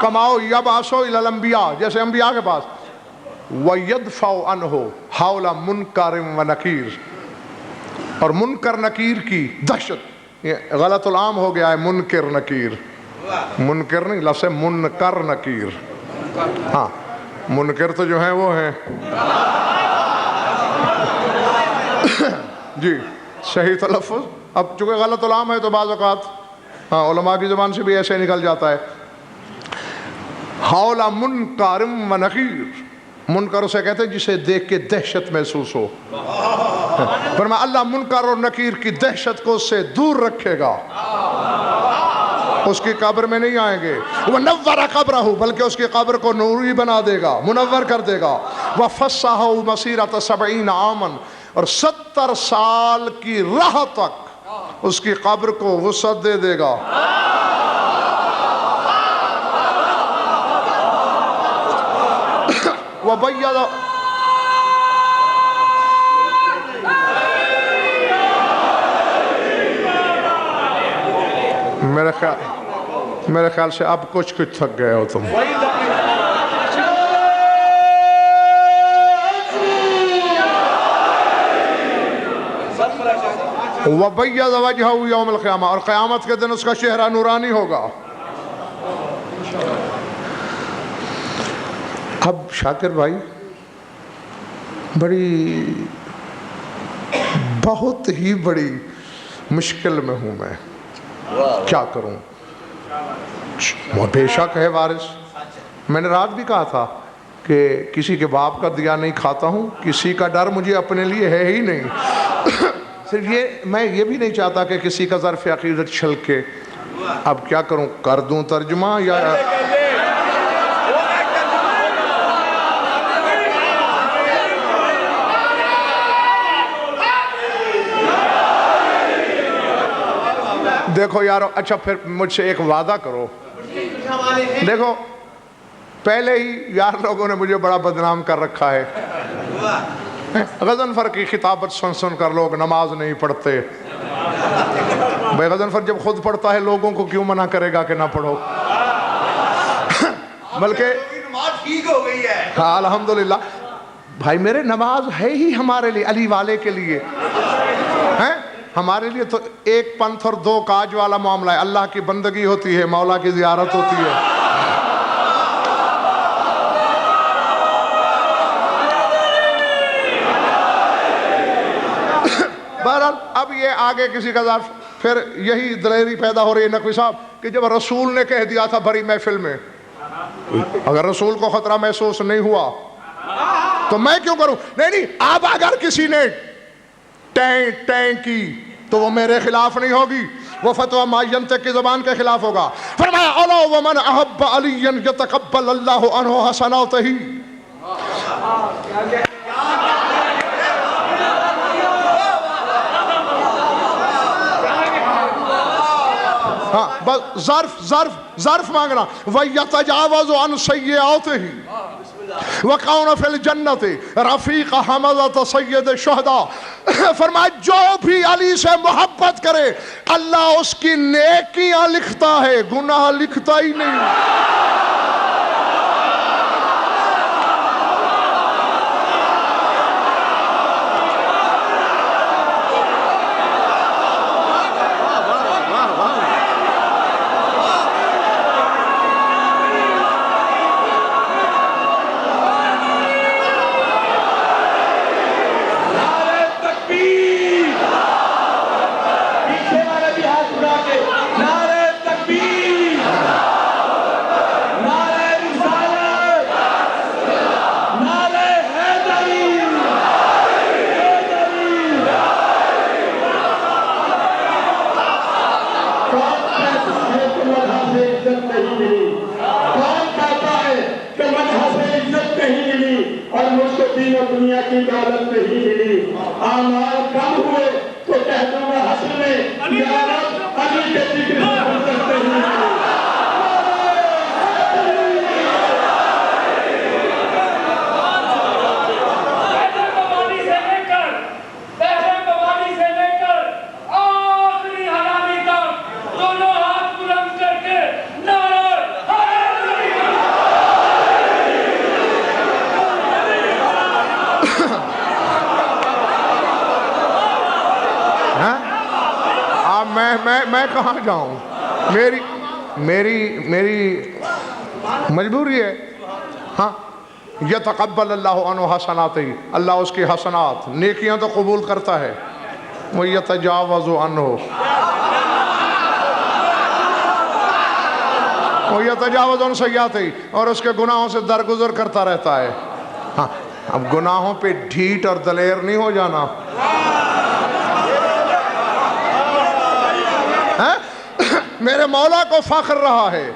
کماؤ یبعث الی الانبیاء جیسے انبیاء کے پاس، وَيَدْفَعُ عَنْهُ حَوْلَ مُنْكَرٍ وَنَكِيرٍ، اور منکر نکیر کی دہشت، یہ غلط العام ہو گیا ہے منکر نکیر، منکر نہیں لفظ ہے منکر نکیر، ہاں منکر تو جو ہیں وہ ہیں جی صحیح تلفظ، اب چونکہ غلط العام ہے تو بعض اوقات ہاں علماء کی زبان سے بھی ایسے نکل جاتا ہے۔ حول منکر و نکیر، منکر اسے کہتے ہیں جسے دیکھ کے دہشت محسوس ہو، فرمایا اللہ منکر اور نکیر کی دہشت کو اس سے دور رکھے گا، اس کی قبر میں نہیں آئیں گے، وَنَوَّرَ قَبْرَهُ بلکہ اس کی قبر کو نوری بنا دے گا، منور کر دے گا، وَفَسَّحَهُ مَسِيرَةَ 70 عَامًا اور 70 سال کی راہ تک اس کی قبر کو وسعت دے دے گا۔ وَبَيَّضَ میرے خیال سے اب کچھ تھک گئے ہو تم۔ وَبَيَّضَ وَجْهَهُ يَوْمَ الْقِيَامَةِ اور قیامت کے دن اس کا چہرہ نورانی ہوگا۔ اب شاکر بھائی بہت ہی بڑی مشکل میں ہوں میں، کیا کروں؟ بے شک ہے وارث، میں نے رات بھی کہا تھا کہ کسی کے باپ کا دیا نہیں کھاتا ہوں، کسی کا ڈر مجھے اپنے لیے ہے ہی نہیں، صرف یہ میں یہ بھی نہیں چاہتا کہ کسی کا ظرف عقیدت چھلکے۔ اب کیا کروں، کر دوں ترجمہ یا دیکھو یارو، اچھا پھر مجھ سے ایک وعدہ کرو، دیکھو پہلے ہی یار لوگوں نے مجھے بڑا بدنام کر رکھا ہے، غضنفر کی خطابت سن سن کر لوگ نماز نہیں پڑھتے، بھائی غضنفر جب خود پڑھتا ہے لوگوں کو کیوں منع کرے گا کہ نہ پڑھو؟ بلکہ نماز ٹھیک ہو گئی ہے، ہاں الحمدللہ بھائی میرے نماز ہے ہی ہمارے لیے، علی والے کے لیے ہیں، ہمارے لیے تو ایک پنتھ اور 2 کاج والا معاملہ ہے، اللہ کی بندگی ہوتی ہے، مولا کی زیارت ہوتی ہے۔ بہرحال اب یہ آگے کسی کا ظرف، پھر یہی دلیری پیدا ہو رہی ہے نقوی صاحب کہ جب رسول نے کہہ دیا تھا بھری محفل میں، اگر رسول کو خطرہ محسوس نہیں ہوا تو میں کیوں کروں؟ نہیں اب اگر کسی نے ٹیں کی تو وہ میرے خلاف نہیں ہوگی، وہ فتویٰ معینتک کی زبان کے خلاف ہوگا۔ فرمایا الا ومن احب علی یتقبل اللہ عنہ حسناتہ، ہاں بس ظرف مانگنا، وَيَتَجَاوَزُ عَنْ سَيِّئَاتِهِ وَقَوْنَ فِي الْجَنَّةِ رَفِيقَ حَمَزَةَ سَيِّدِ الشُّهَدَاء۔ فرمایا جو بھی علی سے محبت کرے اللہ اس کی نیکیاں لکھتا ہے، گناہ لکھتا ہی نہیں۔ دین و دنیا کی دولت نہیں ملی، اعمال کم ہوئے تو کہہ دوں گا حسن میں یا رب علی کے ذکر سے فرصت نہیں ملی۔ میں کہاں جاؤں؟ میری مجبوری ہے۔ ہاں، یتقبل اللہ عنہ حسناتہ، اللہ اس کی حسنات نیکیاں تو قبول کرتا ہے، وہ یتجاوز عنہ، وہ یتجاوز عنہ سیئاتہ، اور اس کے گناہوں سے درگزر کرتا رہتا ہے۔ ہاں، اب گناہوں پہ ڈھیٹ اور دلیر نہیں ہو جانا۔ میرے مولا کو فخر رہا ہے،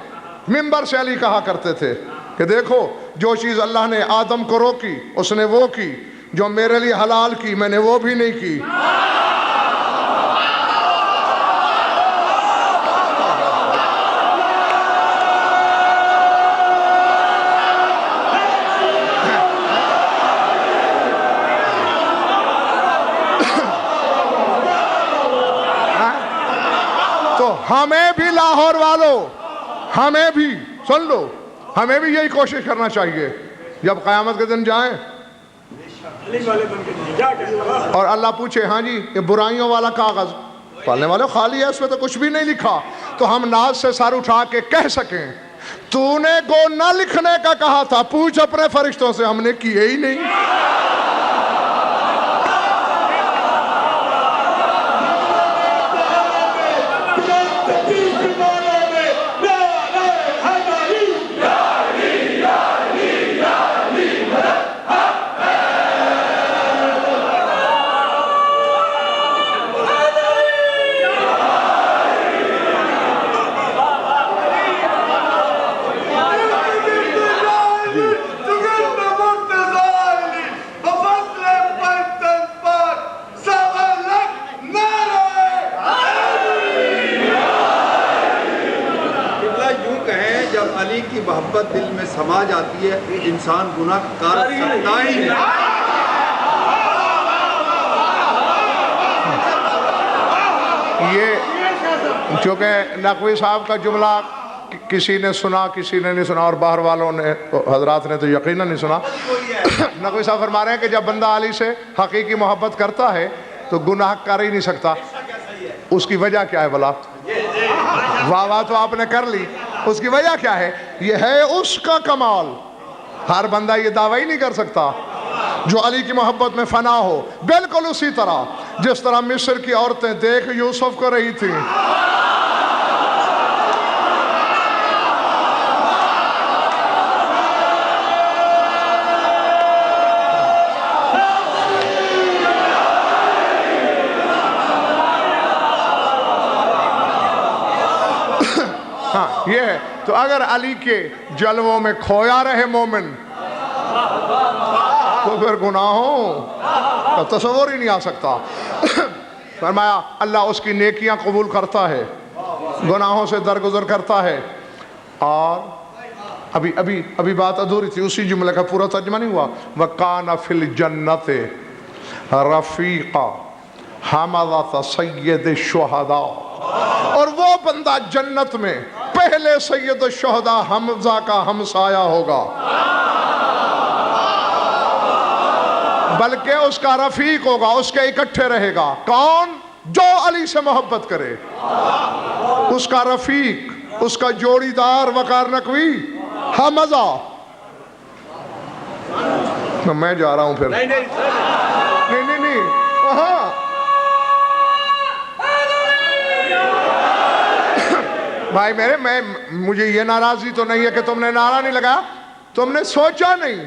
منبر سے علی کہا کرتے تھے کہ دیکھو جو چیز اللہ نے آدم کو روکی اس نے وہ کی، جو میرے لیے حلال کی میں نے وہ بھی نہیں کی۔ ہمیں بھی لاہور والوں، ہمیں بھی سن لو، ہمیں بھی یہی کوشش کرنا چاہیے جب قیامت کے دن جائیں اور اللہ پوچھے ہاں جی یہ برائیوں والا کاغذ پالنے والے خالی ہے، اس میں تو کچھ بھی نہیں لکھا، تو ہم ناز سے سر اٹھا کے کہہ سکیں تو نے گو نہ لکھنے کا کہا تھا، پوچھ اپنے فرشتوں سے، ہم نے کیے ہی نہیں۔ محبت دل میں سما جاتی ہے، انسان گناہ کر سکتا ہی نہیں۔ یہ چونکہ نقوی صاحب کا جملہ کسی نے سنا کسی نے نہیں سنا، اور باہر والوں نے حضرات نے تو یقیناً نہیں سنا۔ نقوی صاحب فرما رہے ہیں کہ جب بندہ علی سے حقیقی محبت کرتا ہے تو گناہ کر ہی نہیں سکتا۔ اس کی وجہ کیا ہے بھلا؟ واہ واہ تو آپ نے کر لی، اس کی وجہ کیا ہے؟ یہ ہے اس کا کمال، ہر بندہ یہ دعویٰ ہی نہیں کر سکتا جو علی کی محبت میں فنا ہو، بالکل اسی طرح جس طرح مصر کی عورتیں دیکھ یوسف کو رہی تھیں، یہ ہے۔ تو اگر علی کے جلووں میں کھویا رہے مومن تو پھر گناہوں کا تصور ہی نہیں آ سکتا۔ فرمایا اللہ اس کی نیکیاں قبول کرتا ہے، گناہوں سے درگزر کرتا ہے۔ اور ابھی بات ادھوری تھی، اسی جملے کا پورا ترجمہ نہیں ہوا۔ وَقَانَ فِي الْجَنَّةِ رَفِيقًا حَمَلَةَ سَيِّدِ الشُّهَدَاءِ، اور وہ بندہ جنت میں پہلے سید الشہداء حمزہ کا ہمسایہ ہوگا، بلکہ اس کا رفیق ہوگا، اس کے اکٹھے رہے گا۔ کون؟ جو علی سے محبت کرے، اس کا رفیق، اس کا جوڑی دار وقار نقوی حمزہ۔ میں جا رہا ہوں پھر، نہیں وہاں بھائی میرے، مجھے یہ ناراضی تو نہیں ہے کہ تم نے نعرہ نہیں لگایا، تم نے سوچا نہیں۔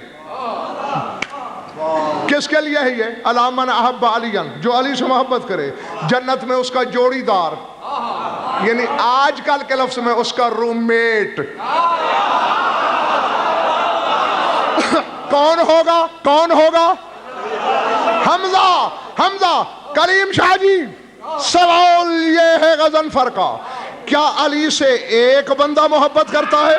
کس کے لیے ہے یہ؟ الا من احب علیاً، جو علی سے محبت کرے، جنت میں اس کا جوڑی دار، یعنی آج کل کے لفظ میں اس کا روم میٹ۔ کون ہوگا؟ کون ہوگا؟ حمزہ. حمزہ. کلیم شاہ جی سوال یہ ہے غضنفر کا، کیا علی سے ایک بندہ محبت کرتا ہے؟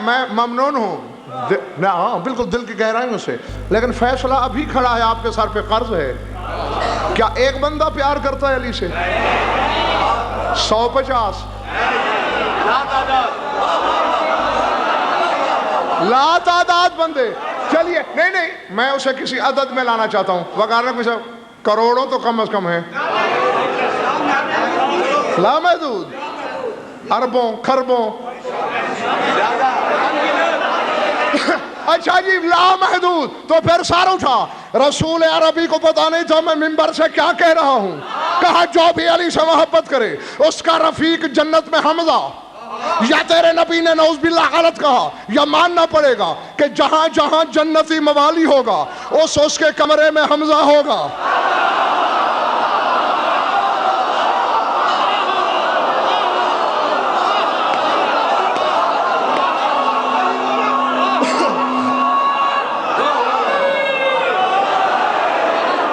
میں ممنون ہوں، ہاں بالکل دل کی گہرائیوں سے، لیکن فیصلہ ابھی کھڑا ہے، آپ کے سر پہ قرض ہے. کیا ایک بندہ پیار کرتا ہے علی سے؟ 150 لا تعداد بندے. چلیے نہیں میں اسے کسی عدد میں لانا چاہتا ہوں، وغیرہ کچھ کروڑوں تو کم از کم ہے، لامحدود، اربوں خربوں. اچھا جی لامحدود، تو پھر سار اٹھا. رسول عربی کو پتا نہیں تھا میں منبر سے کیا کہہ رہا ہوں. کہا جو بھی علی سے محبت کرے اس کا رفیق جنت میں حمزہ. یا تیرے نبی نے نعوذ باللہ غلط کہا، یا ماننا پڑے گا کہ جہاں جہاں جنتی موالی ہوگا اس کے کمرے میں حمزہ ہوگا.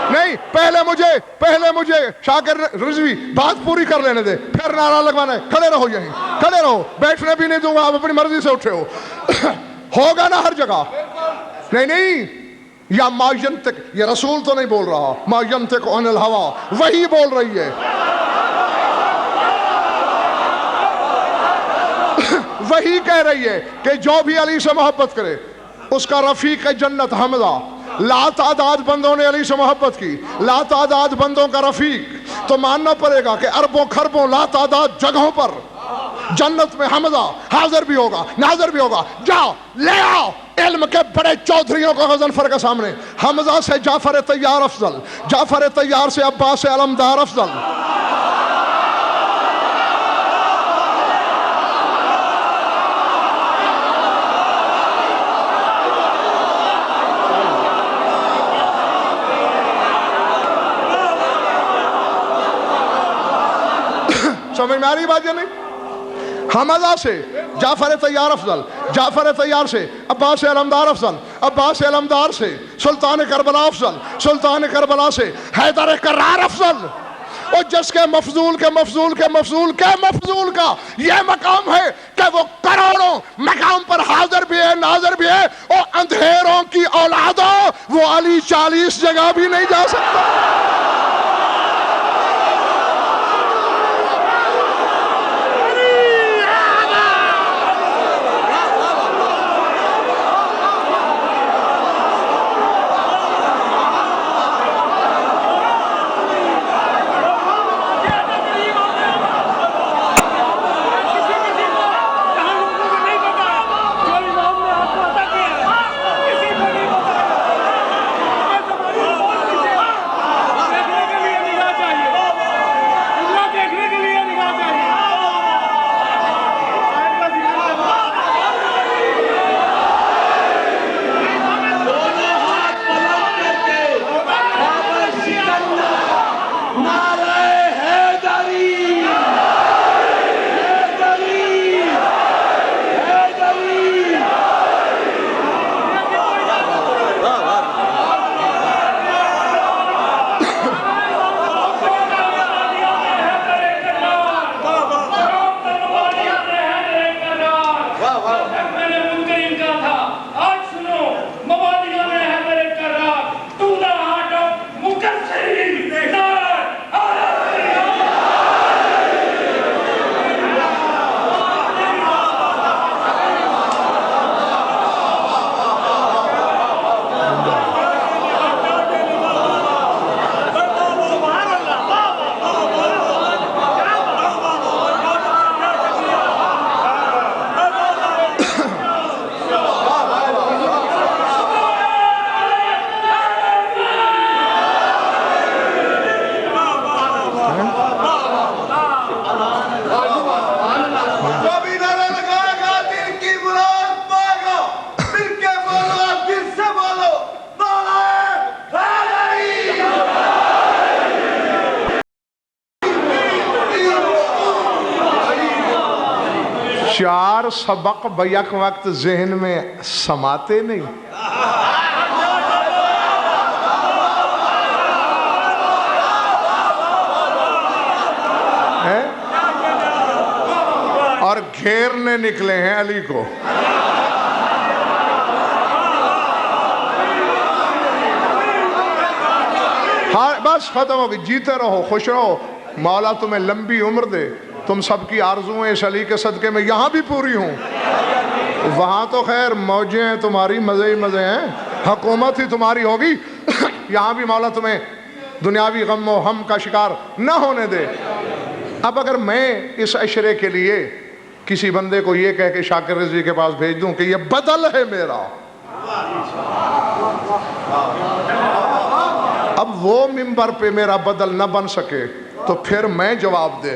نہیں پہلے مجھے شاکر رضوی بات پوری کر لینے دے، پھر نعرہ لگوانا ہے. کھڑے رہو، یہیں کھڑے رہو، بیٹھنے بھی نہیں دوں گا، آپ اپنی مرضی سے اٹھے ہو. ہوگا نا ہر جگہ. نہیں یا ما ینطق، یہ رسول تو نہیں بول رہا، ما ینطق عن الہوی وہی بول رہی ہے. وہی کہہ رہی ہے کہ جو بھی علی سے محبت کرے اس کا رفیق جنت حمزہ. لا تعداد بندوں نے علی سے محبت کی، لا تعداد بندوں کا رفیق، تو ماننا پڑے گا کہ اربوں خربوں لا تعداد جگہوں پر جنت میں حمزہ حاضر بھی ہوگا ناظر بھی ہوگا. جاؤ لے آؤ علم کے بڑے چودھریوں کو غضنفر کے سامنے. حمزہ سے جعفر طیار افضل، جعفر طیار سے عباس علمدار افضل. سمجھ میں آ رہی بات یا نہیں؟ حمزہ سے جعفر طیار افضل، جعفر طیار سے عباس علمدار افضل، عباس علمدار سے سلطان کربلا افضل، سلطان کربلا سے حیدر کرار افضل. اور جس کے مفضول کے مفضول کے مفضول کے مفضول کا یہ مقام ہے کہ وہ کروڑوں مقام پر حاضر بھی ہے ناظر بھی ہے، اور اندھیروں کی اولادوں وہ علی 40 جگہ بھی نہیں جا سکتا. ہر سبق بیک وقت ذہن میں سماتے نہیں. اور گھیرنے نکلے ہیں علی کو. ہاں بس ختم ہو گئی. جیتے رہو، خوش رہو، مولا تمہیں لمبی عمر دے. تم سب کی آرزویں اس علی کے صدقے میں یہاں بھی پوری ہوں. وہاں تو خیر موجیں ہیں تمہاری، مزے ہی مزے ہیں، حکومت ہی تمہاری ہوگی. یہاں بھی مولا تمہیں دنیاوی غم و ہم کا شکار نہ ہونے دے. اب اگر میں اس عشرے کے لیے کسی بندے کو یہ کہہ کے شاکر رضوی کے پاس بھیج دوں کہ یہ بدل ہے میرا، اب وہ منبر پہ میرا بدل نہ بن سکے تو پھر میں جواب دے.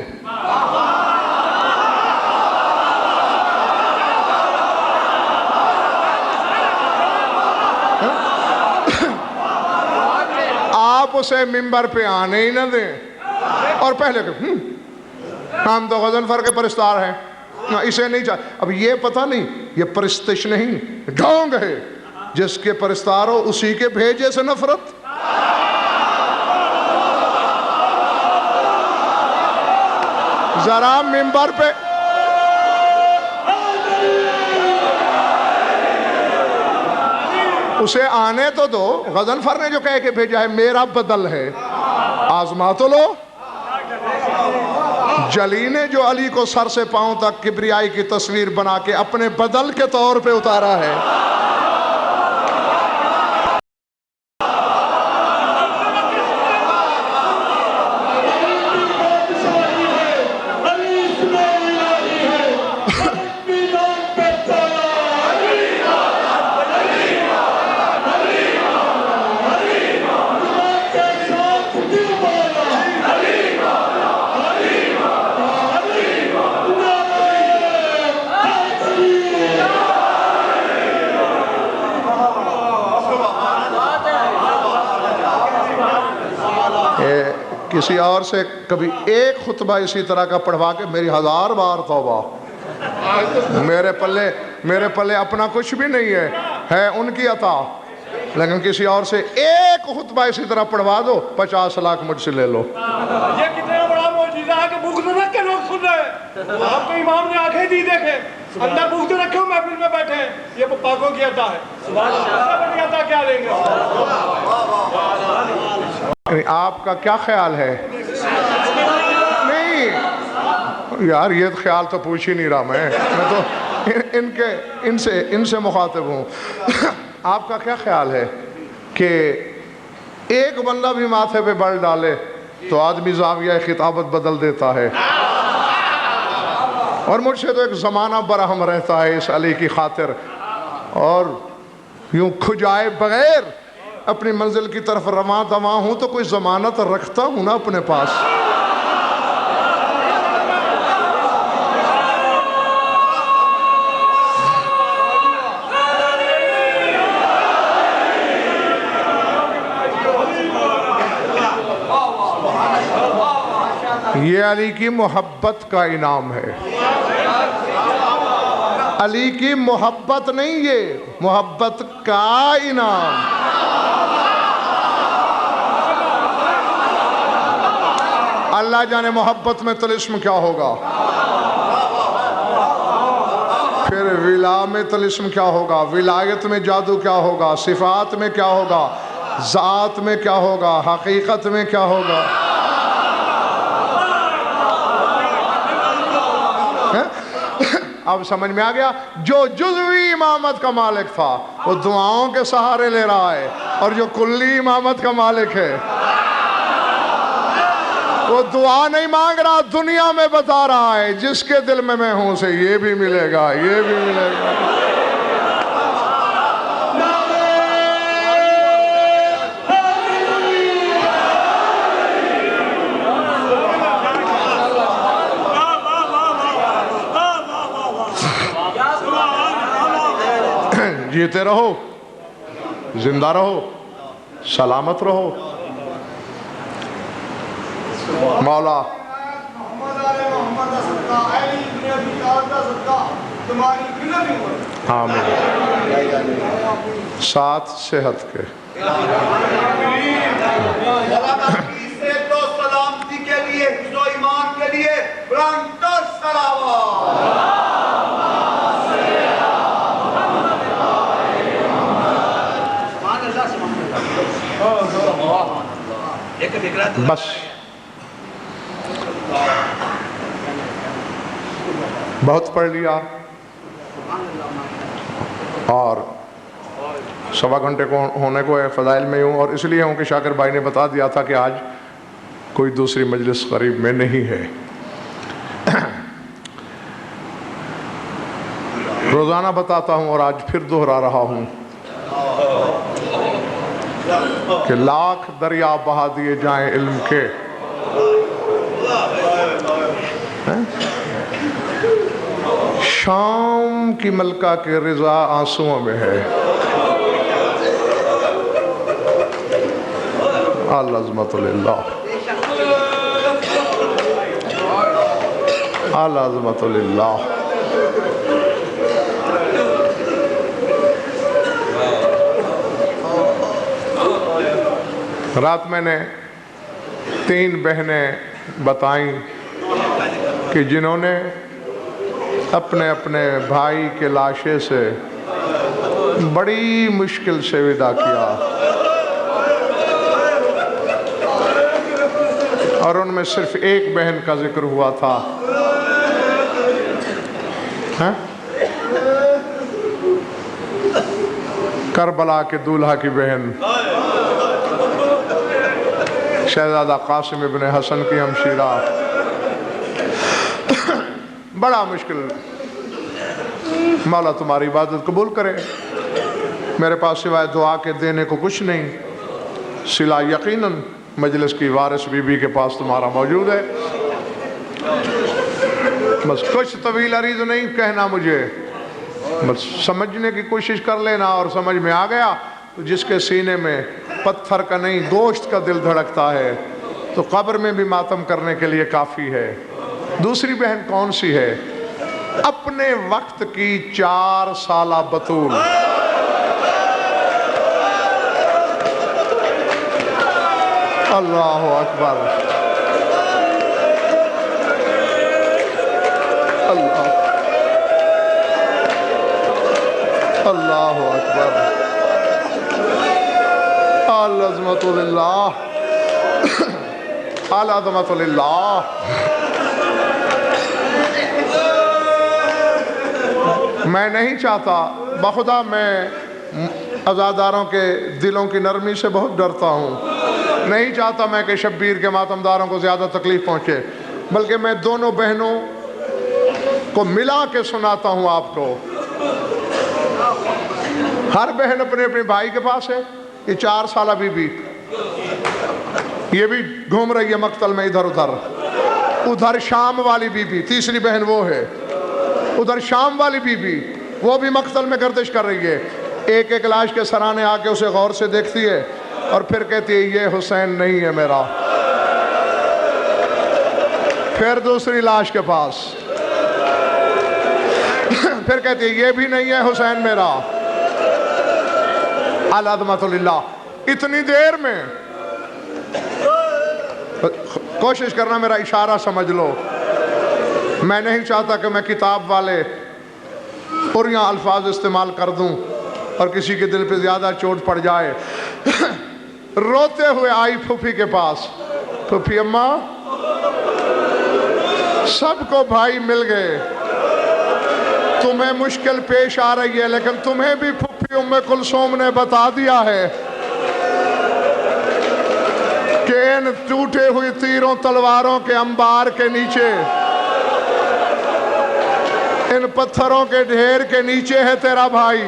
آپ اسے منبر پہ آنے ہی نہ دیں اور پہلے کہ ہم تو غضنفر کے پرستار ہیں، اسے نہیں چاہتے. اب یہ پتہ نہیں، یہ پرستش نہیں، ڈھونگ ہے. جس کے پرستار ہو اسی کے بھیجے سے نفرت. ذرا منبر پہ اسے آنے تو دو. غضنفر نے جو کہہ کے بھیجا ہے میرا بدل ہے، آزما تو لو. جلی نے جو علی کو سر سے پاؤں تک کبریائی کی تصویر بنا کے اپنے بدل کے طور پہ اتارا ہے، کسی اور سے کبھی ایک خطبہ اسی طرح کا پڑھوا کے میری 1000 بار توبہ. میرے پلے اپنا کچھ بھی نہیں ہے ان کی عطا. لیکن کسی اور سے ایک خطبہ اسی طرح پڑھوا دو، 50 لاکھ مجھ سے لے لو. یہ کتنا بڑا معجزہ ہے کہ بغض رکھ کے لوگ سن رہے ہیں. آپ کو امام نے آنکھیں دی دیکھے، اندر بغض رکھے ہو محفل میں بیٹھے ہیں. یہ پاکوں کی عطا ہے. بڑی عطا کیا لیں گے؟ آپ کا کیا خیال ہے؟ نہیں یار یہ خیال تو پوچھ ہی نہیں رہا میں تو ان سے مخاطب ہوں. آپ کا کیا خیال ہے کہ ایک بندہ بھی ماتھے پہ بل ڈالے تو آدمی زاویہ خطابت بدل دیتا ہے؟ اور مجھ سے تو ایک زمانہ برہم رہتا ہے اس علی کی خاطر، اور یوں کھجائے بغیر اپنی منزل کی طرف رواں دواں ہوں تو کوئی ضمانت رکھتا ہوں نا اپنے پاس. یہ علی کی محبت کا انعام ہے. علی کی محبت نہیں، یہ محبت کا انعام. اللہ جانے محبت میں طلسم کیا ہوگا، پھر ولا میں طلسم کیا ہوگا، ولایت میں جادو کیا ہوگا، صفات میں کیا ہوگا، ذات میں کیا ہوگا، حقیقت میں کیا ہوگا. اب سمجھ میں آ گیا. جو جزوی امامت کا مالک تھا وہ دعاؤں کے سہارے لے رہا ہے، اور جو کلی امامت کا مالک ہے وہ دعا نہیں مانگ رہا، دنیا میں بتا رہا ہے جس کے دل میں ہوں سے یہ بھی ملے گا، یہ بھی ملے گا. جیتے رہو، زندہ رہو، سلامت رہو. مولا آمین. ساتھ صحت کے. سے تو سلامتی کے لیے حفظ و ایمان کے لیے برانٹو بس بہت پڑھ لیا اور 1.25 گھنٹے کو ہونے کو ہے. فضائل میں ہوں اور اس لیے ہوں کہ شاکر بھائی نے بتا دیا تھا کہ آج کوئی دوسری مجلس قریب میں نہیں ہے. روزانہ بتاتا ہوں اور آج پھر دہرا رہا ہوں کہ لاکھ دریا بہا دیے جائیں علم کے، شام کی ملکہ کے رضا آنسوؤں میں ہے. العظمت للہ، العظمت للہ. رات میں نے 3 بہنیں بتائیں کہ جنہوں نے اپنے اپنے بھائی کے لاشے سے بڑی مشکل سے وداع کیا، اور ان میں صرف ایک بہن کا ذکر ہوا تھا. کربلا کے دولہا کی بہن شہزادہ قاسم ابن حسن کی ہمشیرہ. بڑا مشکل. مولا تمہاری عبادت قبول کرے. میرے پاس سوائے دعا کے دینے کو کچھ نہیں. صلہ یقیناً مجلس کی وارث بی بی کے پاس تمہارا موجود ہے. بس کچھ طویل عریض نہیں کہنا مجھے، بس سمجھنے کی کوشش کر لینا، اور سمجھ میں آ گیا تو جس کے سینے میں پتھر کا نہیں گوشت کا دل دھڑکتا ہے تو قبر میں بھی ماتم کرنے کے لیے کافی ہے. دوسری بہن کون سی ہے؟ اپنے وقت کی 4 سالہ بطول. اللہ اکبر، اللہ اللہ اکبر. العظمت للہ، العظمت للہ. میں نہیں چاہتا، بخدا میں عزاداروں کے دلوں کی نرمی سے بہت ڈرتا ہوں. نہیں چاہتا میں کہ شبیر کے ماتمداروں کو زیادہ تکلیف پہنچے، بلکہ میں دونوں بہنوں کو ملا کے سناتا ہوں آپ کو. ہر بہن اپنے اپنے بھائی کے پاس ہے. یہ 4 سالہ بی بی یہ بھی گھوم رہی ہے مقتل میں ادھر ادھر. ادھر شام والی بی بی، تیسری بہن وہ ہے. ادھر شام والی بی بی وہ بھی مقتل میں گردش کر رہی ہے. ایک ایک لاش کے سرانے آ کے اسے غور سے دیکھتی ہے اور پھر کہتی ہے یہ حسین نہیں ہے میرا. پھر دوسری لاش کے پاس پھر کہتی ہے یہ بھی نہیں ہے حسین میرا. العظمت للہ. اتنی دیر میں کوشش کرنا میرا اشارہ سمجھ لو. میں نہیں چاہتا کہ میں کتاب والے پریاں الفاظ استعمال کر دوں اور کسی کے دل پہ زیادہ چوٹ پڑ جائے. روتے ہوئے آئی پھوپھی کے پاس. پھوپھی اماں، سب کو بھائی مل گئے، تمہیں مشکل پیش آ رہی ہے، لیکن تمہیں بھی پھوپھی ام کلثوم نے بتا دیا ہے کہ ان ٹوٹے ہوئی تیروں تلواروں کے انبار کے نیچے، ان پتھروں کے ڈھیر کے نیچے ہے تیرا بھائی.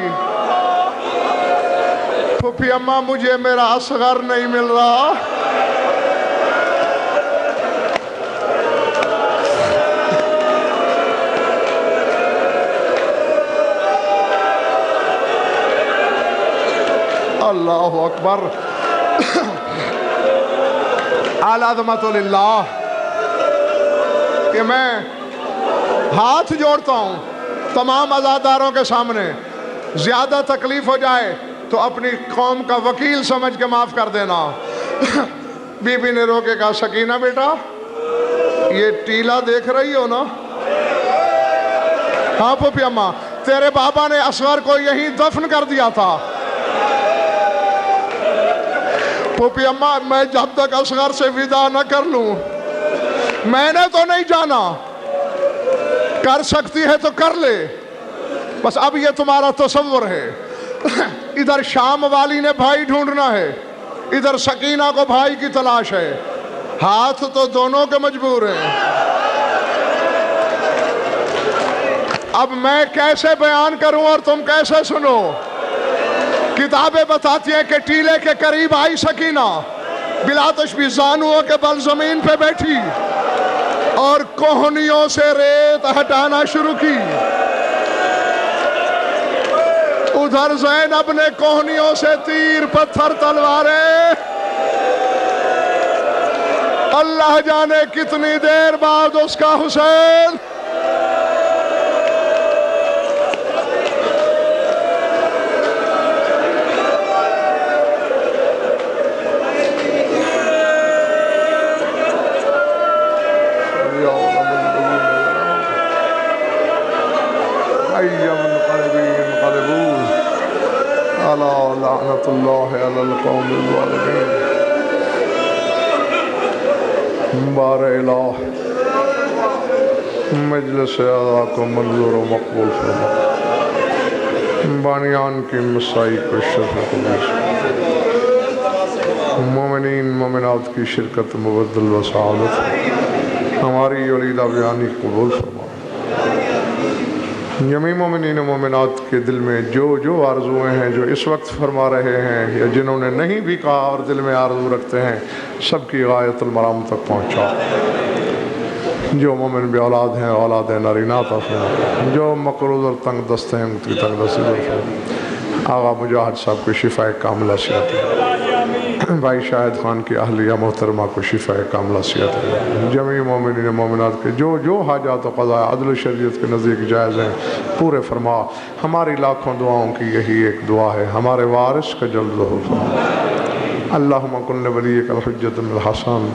پھوپھی اماں، مجھے میرا اصغر نہیں مل رہا. اللہ اکبر. العظمت للہ. کہ میں ہاتھ جوڑتا ہوں تمام عزاداروں کے سامنے زیادہ تکلیف ہو جائے تو اپنی قوم کا وکیل سمجھ کے معاف کر دینا۔ بی بی نے رو کے کہا سکینہ بیٹا یہ ٹیلا دیکھ رہی ہو نا؟ ہاں پھوپھی اماں، تیرے بابا نے اصغر کو یہیں دفن کر دیا تھا۔ پھوپھی اماں میں جب تک اصغر سے ودا نہ کر لوں، میں نے تو نہیں جانا، کر سکتی ہے تو کر لے، بس اب یہ تمہارا تصور ہے۔ ادھر شام والی نے بھائی ڈھونڈنا ہے، ادھر سکینہ کو بھائی کی تلاش ہے، ہاتھ تو دونوں کے مجبور ہیں۔ اب میں کیسے بیان کروں اور تم کیسے سنو؟ کتابیں بتاتی ہیں کہ ٹیلے کے قریب آئی سکینہ، بلا تشبیہ زانوؤں کے بل زمین پہ بیٹھی اور کوہنیوں سے ریت ہٹانا شروع کی۔ ادھر زینب نے کوہنیوں سے تیر پتھر تلواریں، اللہ جانے کتنی دیر بعد اس کا حسین لعنت اللہ علی القوم الظالمین۔ بار الہ مجلس اعلیٰ کو منظور و مقبول فرما، بانیان کی مسائی کو شرف قبول، مومنین مومنات کی شرکت مبدل و سعادت، ہماری ولیدہ بیانی قبول فرما۔ جمیع مومنین و مومنات کے دل میں جو جو آرزویں ہیں جو اس وقت فرما رہے ہیں یا جنہوں نے نہیں بھی کہا اور دل میں آرزو رکھتے ہیں، سب کی غایت المرام تک پہنچا۔ جو مومن بھی اولاد ہیں اولاد نارینہ عطا فرما، جو مقروض اور تنگ دست ہیں ان کی تنگ دستی دور فرما۔ آغا مجاہد صاحب کو شفاء کاملہ صحت دے، بھائی شاہد خان کی اہلیہ محترمہ کو شفاء کاملہ صحت دے، جمیع مومنین مومنات کے جو جو حاجات و قضاء عدل و شریعت کے نزدیک جائز ہیں پورے فرما۔ ہماری لاکھوں دعاؤں کی یہی ایک دعا ہے، ہمارے وارث کا جلد ظہور فرما۔ اللہم کن ولیک الحجۃ الحسن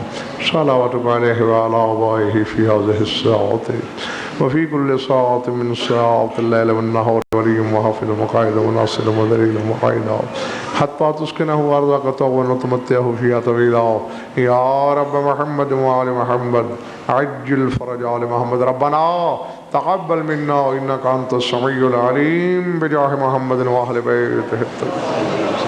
صلوات علیہ وعلی آبائہ فی ہذہ الساعۃ وفی کل ساعۃ من ساعات اللیل والنہار ولی وحافظ مقائد وناصر ودلیل مقائد حتی تسکنہ ارضک طوعا وتمتعہ فیہا طویلا۔ یا رب محمد وآل محمد عجل فرج آل محمد، ربنا تقبل منا انک انت السمیع العلیم بجاہ محمد وآل بیتہ الطاہرین۔